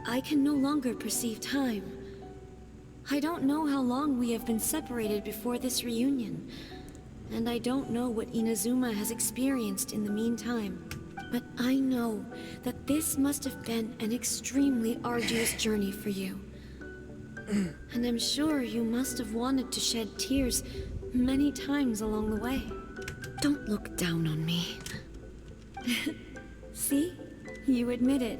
Speaker 5: I can no longer perceive time. I don't know how long we have been separated before this reunion, and I don't know what Inazuma has experienced in the meantime. But I know that this must have been an extremely arduous journey for you. And I'm sure you must have wanted to shed tears many times along the way. Don't look down on me. See? You admit it.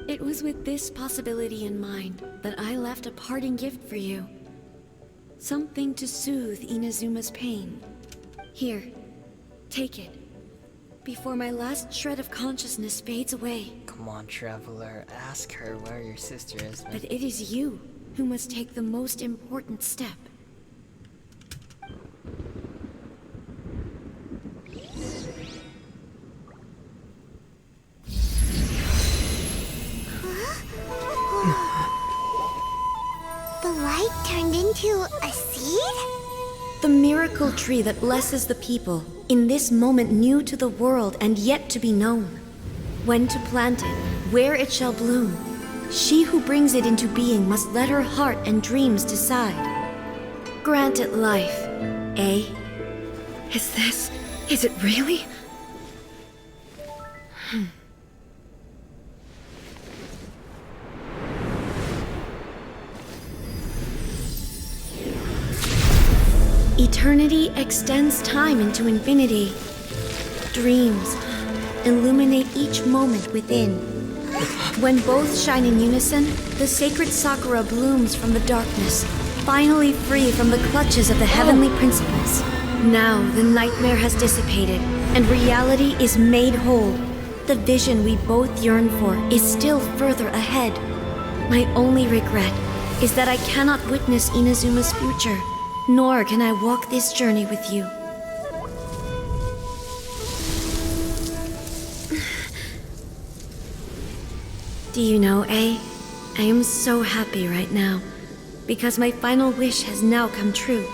Speaker 5: It was with this possibility in mind that I left a parting gift for you. Something to soothe Inazuma's pain. Here, take it. Before my last shred of consciousness fades away.
Speaker 3: Come on, Traveler. Ask her where your sister is, man.
Speaker 5: But it is you who must take the most important step.
Speaker 2: The light turned into a seed?
Speaker 5: The miracle tree that blesses the people, in this moment new to the world and yet to be known. When to plant it, where it shall bloom. She who brings it into being must let her heart and dreams decide. Grant it life, eh? Is it really? Eternity extends time into infinity. Dreams illuminate each moment within. When both shine in unison, the sacred Sakura blooms from the darkness, finally free from the clutches of the heavenly principles. Now the nightmare has dissipated, and reality is made whole. The vision we both yearn for is still further ahead. My only regret is that I cannot witness Inazuma's future, nor can I walk this journey with you. Do you know, I am so happy right now, because my final wish has now come true.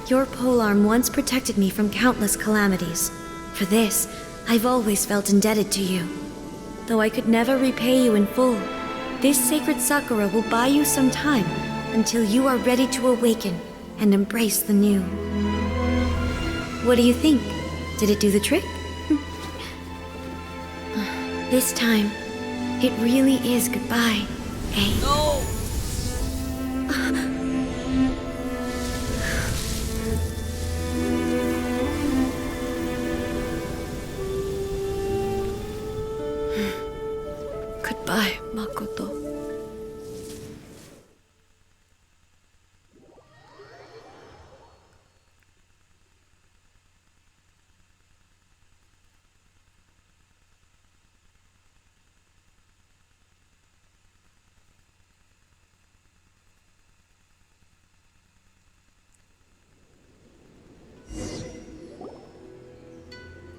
Speaker 5: Your polearm once protected me from countless calamities. For this, I've always felt indebted to you. Though I could never repay you in full, this sacred Sakura will buy you some time until you are ready to awaken and embrace the new. What do you think? Did it do the trick? This time, it really is goodbye, eh?
Speaker 3: No!
Speaker 5: Goodbye, Makoto.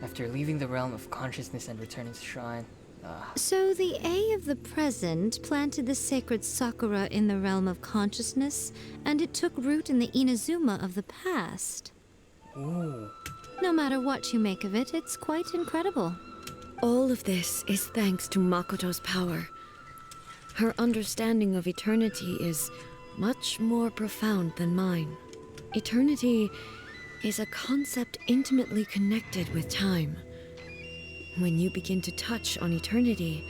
Speaker 3: After leaving the realm of consciousness and returning to Shrine,
Speaker 11: So the A of the present planted the sacred Sakura in the realm of consciousness, and it took root in the Inazuma of the past.
Speaker 3: ooh.
Speaker 11: No matter what you make of it, it's quite incredible.
Speaker 5: All of this is thanks to Makoto's power. Her understanding of eternity is much more profound than mine. Eternity is a concept intimately connected with time. When you begin to touch on eternity,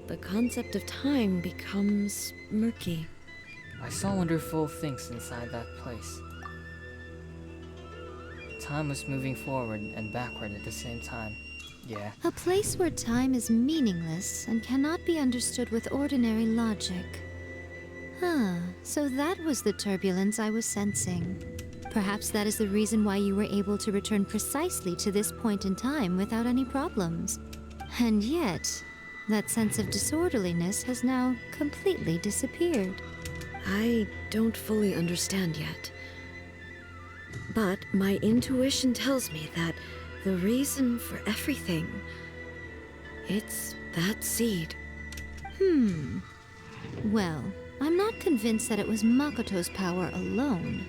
Speaker 5: the concept of time becomes murky.
Speaker 3: I saw wonderful things inside that place. Time was moving forward and backward at the same time. Yeah.
Speaker 11: A place where time is meaningless and cannot be understood with ordinary logic. So that was the turbulence I was sensing. Perhaps that is the reason why you were able to return precisely to this point in time without any problems. And yet, that sense of disorderliness has now completely disappeared.
Speaker 5: I don't fully understand yet. But my intuition tells me that the reason for everything, it's that seed.
Speaker 11: Well, I'm not convinced that it was Makoto's power alone.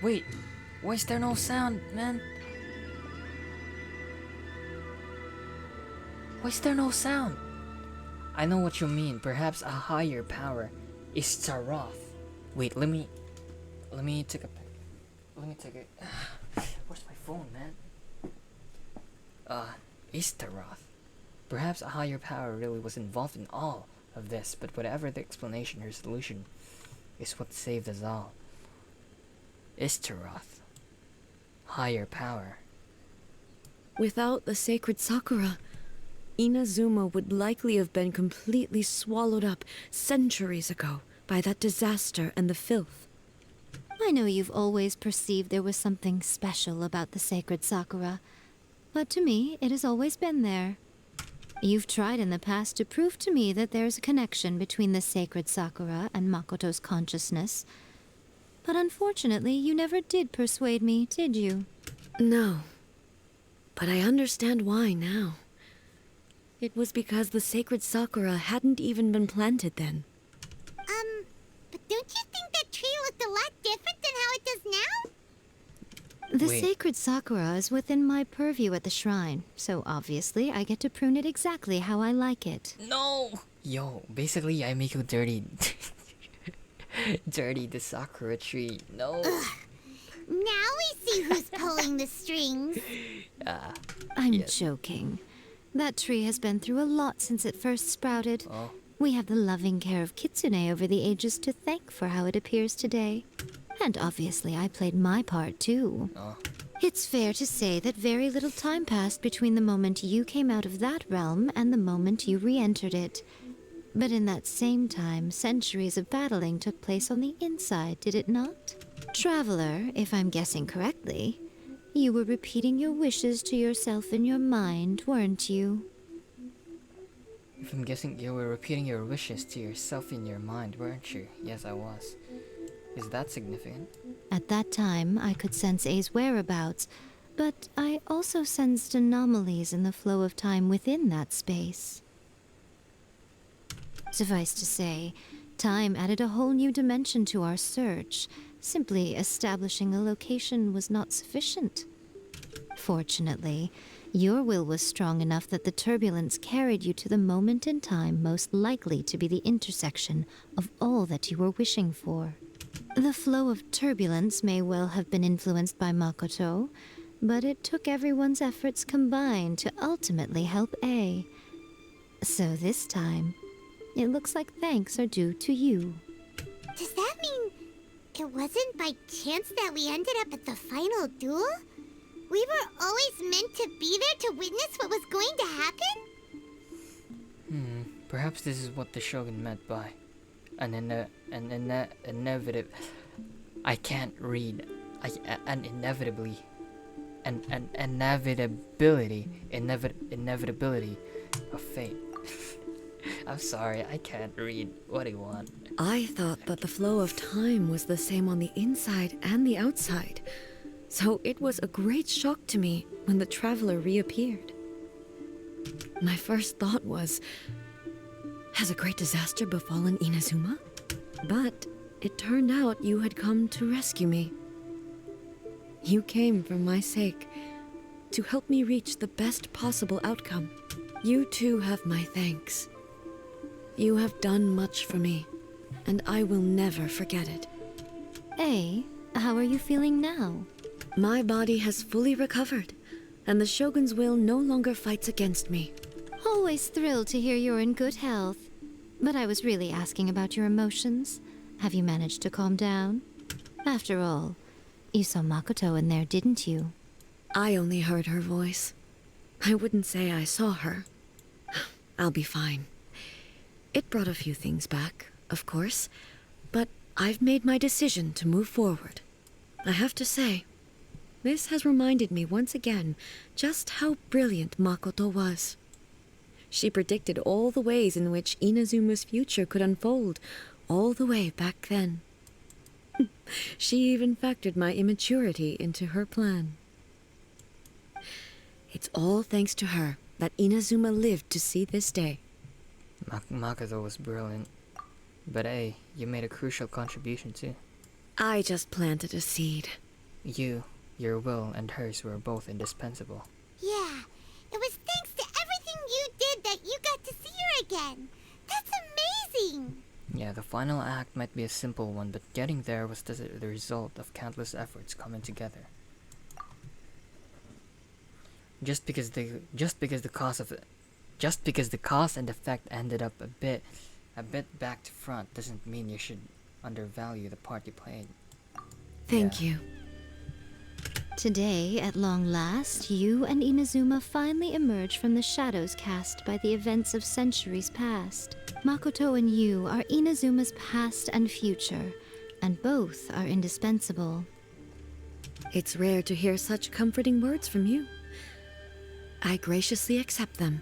Speaker 3: Wait, why is there no sound, man? Why is there no sound? I know what you mean. Perhaps a higher power is Taroth. Wait, let me take a pic. Where's my phone, man? Is Taroth. Perhaps a higher power really was involved in all of this, but whatever the explanation or solution is what saved us all. Istaroth. Higher power.
Speaker 5: Without the sacred Sakura, Inazuma would likely have been completely swallowed up centuries ago by that disaster and the filth.
Speaker 11: I know you've always perceived there was something special about the sacred Sakura, but to me, it has always been there. You've tried in the past to prove to me that there's a connection between the sacred Sakura and Makoto's consciousness, but unfortunately, you never did persuade me, did you?
Speaker 5: No. But I understand why now. It was because the sacred Sakura hadn't even been planted then.
Speaker 2: But don't you think that tree looked a lot different than how it does now?
Speaker 11: The
Speaker 3: Wait.
Speaker 11: sacred Sakura is within my purview at the shrine, so obviously I get to prune it exactly how I like it.
Speaker 3: No! Yo, basically I make you dirty. Dirty the Sakura tree. No.
Speaker 2: Now we see who's pulling the strings.
Speaker 11: I'm
Speaker 3: Yes.
Speaker 11: joking. That tree has been through a lot since it first sprouted.
Speaker 3: Oh.
Speaker 11: We have the loving care of Kitsune over the ages to thank for how it appears today. And obviously I played my part too.
Speaker 3: Oh.
Speaker 11: It's fair to say that very little time passed between the moment you came out of that realm and the moment you re-entered it. But in that same time, centuries of battling took place on the inside, did it not? Traveler, if I'm guessing correctly, you were repeating your wishes to yourself in your mind, weren't you?
Speaker 3: If I'm guessing you were repeating your wishes to yourself in your mind, weren't you? Yes, I was. Is that significant?
Speaker 11: At that time, I could sense A's whereabouts, but I also sensed anomalies in the flow of time within that space. Suffice to say, time added a whole new dimension to our search. Simply establishing a location was not sufficient. Fortunately, your will was strong enough that the turbulence carried you to the moment in time most likely to be the intersection of all that you were wishing for. The flow of turbulence may well have been influenced by Makoto, but it took everyone's efforts combined to ultimately help A. So this time, it looks like thanks are due to you.
Speaker 2: Does that mean it wasn't by chance that we ended up at the final duel? We were always meant to be there to witness what was going to happen?
Speaker 3: Perhaps this is what the Shogun meant by inevitable. I can't read. Inevitability of fate. I'm sorry, I can't read. What do you want?
Speaker 5: I thought that the flow of time was the same on the inside and the outside. So it was a great shock to me when the traveler reappeared. My first thought was, has a great disaster befallen Inazuma? But it turned out you had come to rescue me. You came for my sake, to help me reach the best possible outcome. You too have my thanks. You have done much for me, and I will never forget it.
Speaker 11: A, how are you feeling now?
Speaker 5: My body has fully recovered, and the Shogun's will no longer fights against me.
Speaker 11: Always thrilled to hear you're in good health. But I was really asking about your emotions. Have you managed to calm down? After all, you saw Makoto in there, didn't you?
Speaker 5: I only heard her voice. I wouldn't say I saw her. I'll be fine. It brought a few things back, of course, but I've made my decision to move forward. I have to say, this has reminded me once again just how brilliant Makoto was. She predicted all the ways in which Inazuma's future could unfold, all the way back then. She even factored my immaturity into her plan. It's all thanks to her that Inazuma lived to see this day.
Speaker 3: Makoto was brilliant. But hey, you made a crucial contribution too.
Speaker 5: I just planted a seed.
Speaker 3: your will, and hers were both indispensable.
Speaker 2: Yeah, it was thanks to everything you did that you got to see her again. That's amazing!
Speaker 3: Yeah, the final act might be a simple one, but getting there was the result of countless efforts coming together. Just because the cause and effect ended up a bit back to front doesn't mean you should undervalue the part you played.
Speaker 5: Thank you.
Speaker 11: Today, at long last, you and Inazuma finally emerge from the shadows cast by the events of centuries past. Makoto and you are Inazuma's past and future, and both are indispensable.
Speaker 5: It's rare to hear such comforting words from you. I graciously accept them.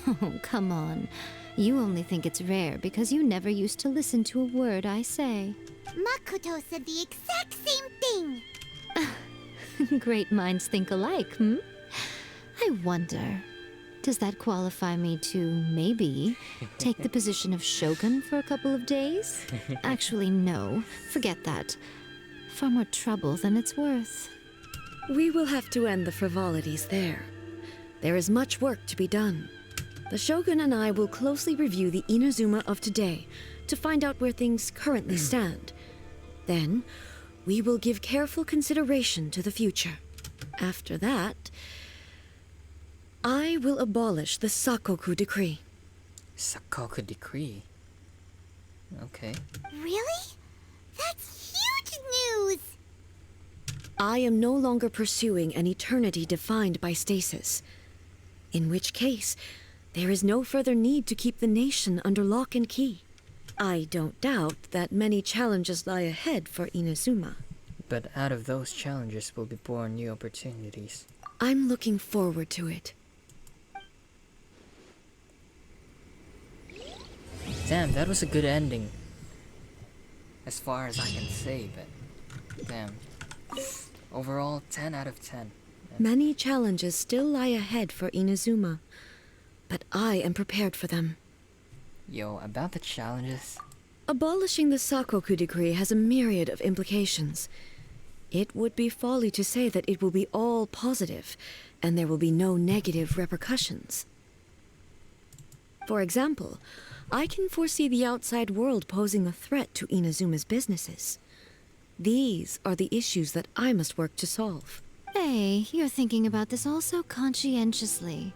Speaker 11: Oh, come on. You only think it's rare because you never used to listen to a word I say.
Speaker 2: Makoto said the exact same thing!
Speaker 11: Great minds think alike, hmm? I wonder, does that qualify me to, maybe, take the position of Shogun for a couple of days? Actually, no. Forget that. Far more trouble than it's worth.
Speaker 5: We will have to end the frivolities there. There is much work to be done. The Shogun and I will closely review the Inazuma of today to find out where things currently stand. Then, we will give careful consideration to the future. After that, I will abolish the Sakoku Decree.
Speaker 3: Sakoku Decree? Okay.
Speaker 2: Really? That's huge news!
Speaker 5: I am no longer pursuing an eternity defined by stasis. In which case, there is no further need to keep the nation under lock and key. I don't doubt that many challenges lie ahead for Inazuma.
Speaker 3: But out of those challenges will be born new opportunities.
Speaker 5: I'm looking forward to it.
Speaker 3: Damn, that was a good ending. As far as I can say, but... Damn. Overall, 10 out of 10.
Speaker 5: Many challenges still lie ahead for Inazuma, but I am prepared for them.
Speaker 3: Yo, about the challenges...
Speaker 5: Abolishing the Sakoku Decree has a myriad of implications. It would be folly to say that it will be all positive, and there will be no negative repercussions. For example, I can foresee the outside world posing a threat to Inazuma's businesses. These are the issues that I must work to solve.
Speaker 11: Hey, you're thinking about this all so conscientiously.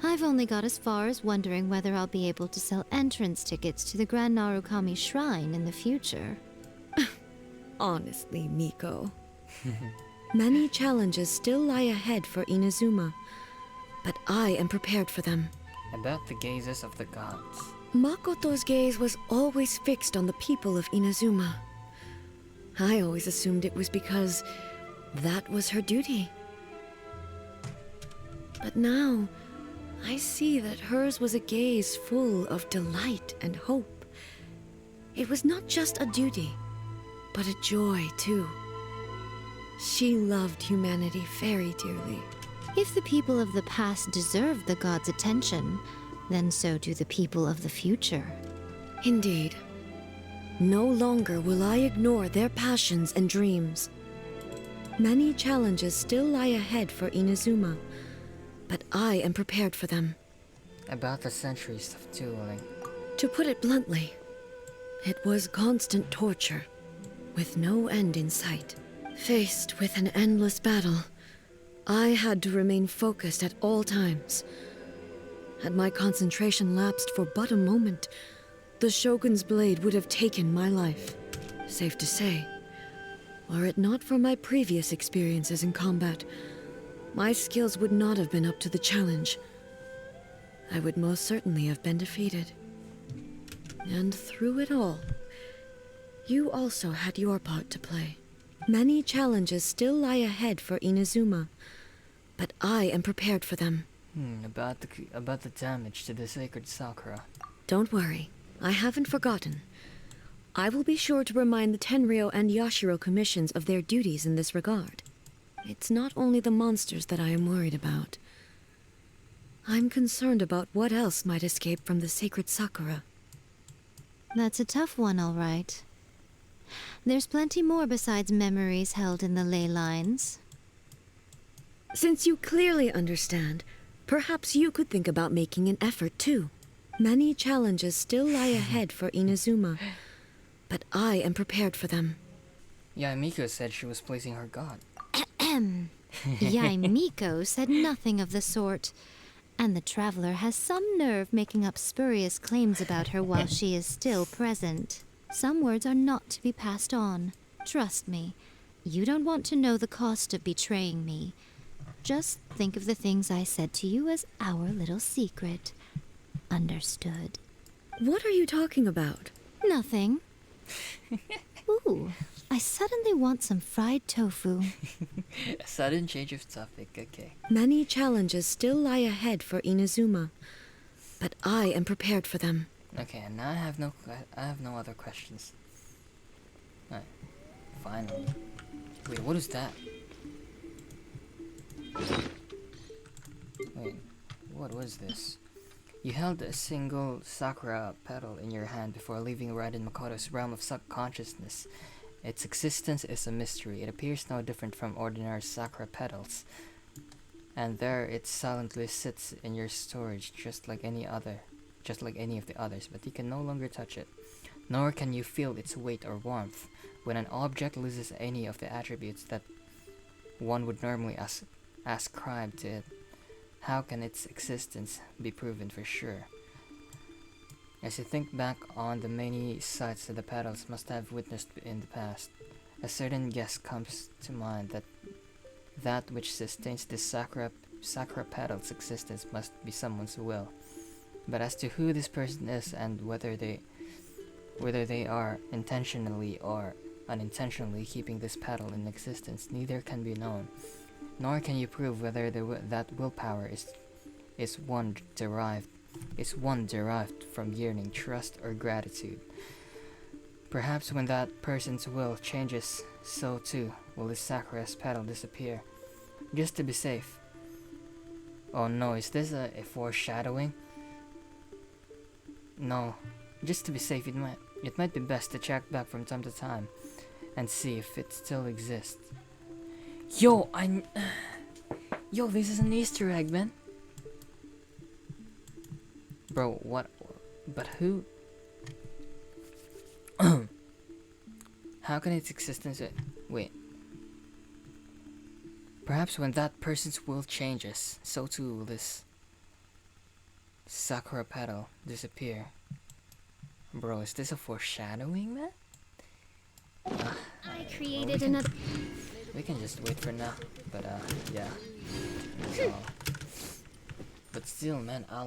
Speaker 11: I've only got as far as wondering whether I'll be able to sell entrance tickets to the Grand Narukami Shrine in the future.
Speaker 5: Honestly, Miko. Many challenges still lie ahead for Inazuma, but I am prepared for them.
Speaker 3: About the gazes of the gods.
Speaker 5: Makoto's gaze was always fixed on the people of Inazuma. I always assumed it was because that was her duty. But now, I see that hers was a gaze full of delight and hope. It was not just a duty, but a joy, too. She loved humanity very dearly.
Speaker 11: If the people of the past deserve the gods' attention, then so do the people of the future.
Speaker 5: Indeed. No longer will I ignore their passions and dreams. Many challenges still lie ahead for Inazuma, but I am prepared for them.
Speaker 3: About the centuries of dueling.
Speaker 5: To put it bluntly, it was constant torture, with no end in sight. Faced with an endless battle, I had to remain focused at all times. Had my concentration lapsed for but a moment, the Shogun's blade would have taken my life. Safe to say, were it not for my previous experiences in combat, my skills would not have been up to the challenge. I would most certainly have been defeated. And through it all, you also had your part to play. Many challenges still lie ahead for Inazuma, but I am prepared for them.
Speaker 3: About the damage to the sacred Sakura.
Speaker 5: Don't worry, I haven't forgotten. I will be sure to remind the Tenryo and Yashiro commissions of their duties in this regard. It's not only the monsters that I am worried about. I'm concerned about what else might escape from the sacred Sakura.
Speaker 11: That's a tough one, all right. There's plenty more besides memories held in the ley lines.
Speaker 5: Since you clearly understand, perhaps you could think about making an effort too. Many challenges still lie ahead for Inazuma, but I am prepared for them.
Speaker 3: Yeah, Miko said she was placing her god.
Speaker 11: Yai Miko said nothing of the sort. And the traveler has some nerve making up spurious claims about her while she is still present. Some words are not to be passed on. Trust me, you don't want to know the cost of betraying me. Just think of the things I said to you as our little secret. Understood?
Speaker 5: What are you talking about?
Speaker 11: Nothing. Ooh, I suddenly want some fried tofu.
Speaker 3: A sudden change of topic, okay.
Speaker 5: Many challenges still lie ahead for Inazuma, but I am prepared for them.
Speaker 3: Okay, and now I have no other questions. Alright, finally. Wait, what is that? Wait, what was this? You held a single sakura petal in your hand before leaving Raiden Makoto's realm of subconsciousness. Its existence is a mystery. It appears no different from ordinary sakura petals. And there it silently sits in your storage just like any of the others, but you can no longer touch it. Nor can you feel its weight or warmth. When an object loses any of the attributes that one would normally ascribe to it, how can its existence be proven for sure? As you think back on the many sights that the petals must have witnessed in the past, a certain guess comes to mind that which sustains this sakura petal's existence must be someone's will. But as to who this person is and whether they are intentionally or unintentionally keeping this petal in existence, neither can be known. Nor can you prove whether that willpower is one derived from yearning, trust, or gratitude. Perhaps when that person's will changes, so too will the sakura's petal disappear. Just to be safe. Oh no, is this a foreshadowing? No, just to be safe, it might be best to check back from time to time and see if it still exists. Yo, this is an Easter egg, man. Bro, what? But who? How can its existence? Wait. Perhaps when that person's will changes, so too will this sakura petal disappear. Bro, is this a foreshadowing, man?
Speaker 11: I created another.
Speaker 3: We can just wait for now, but yeah. But still, man, I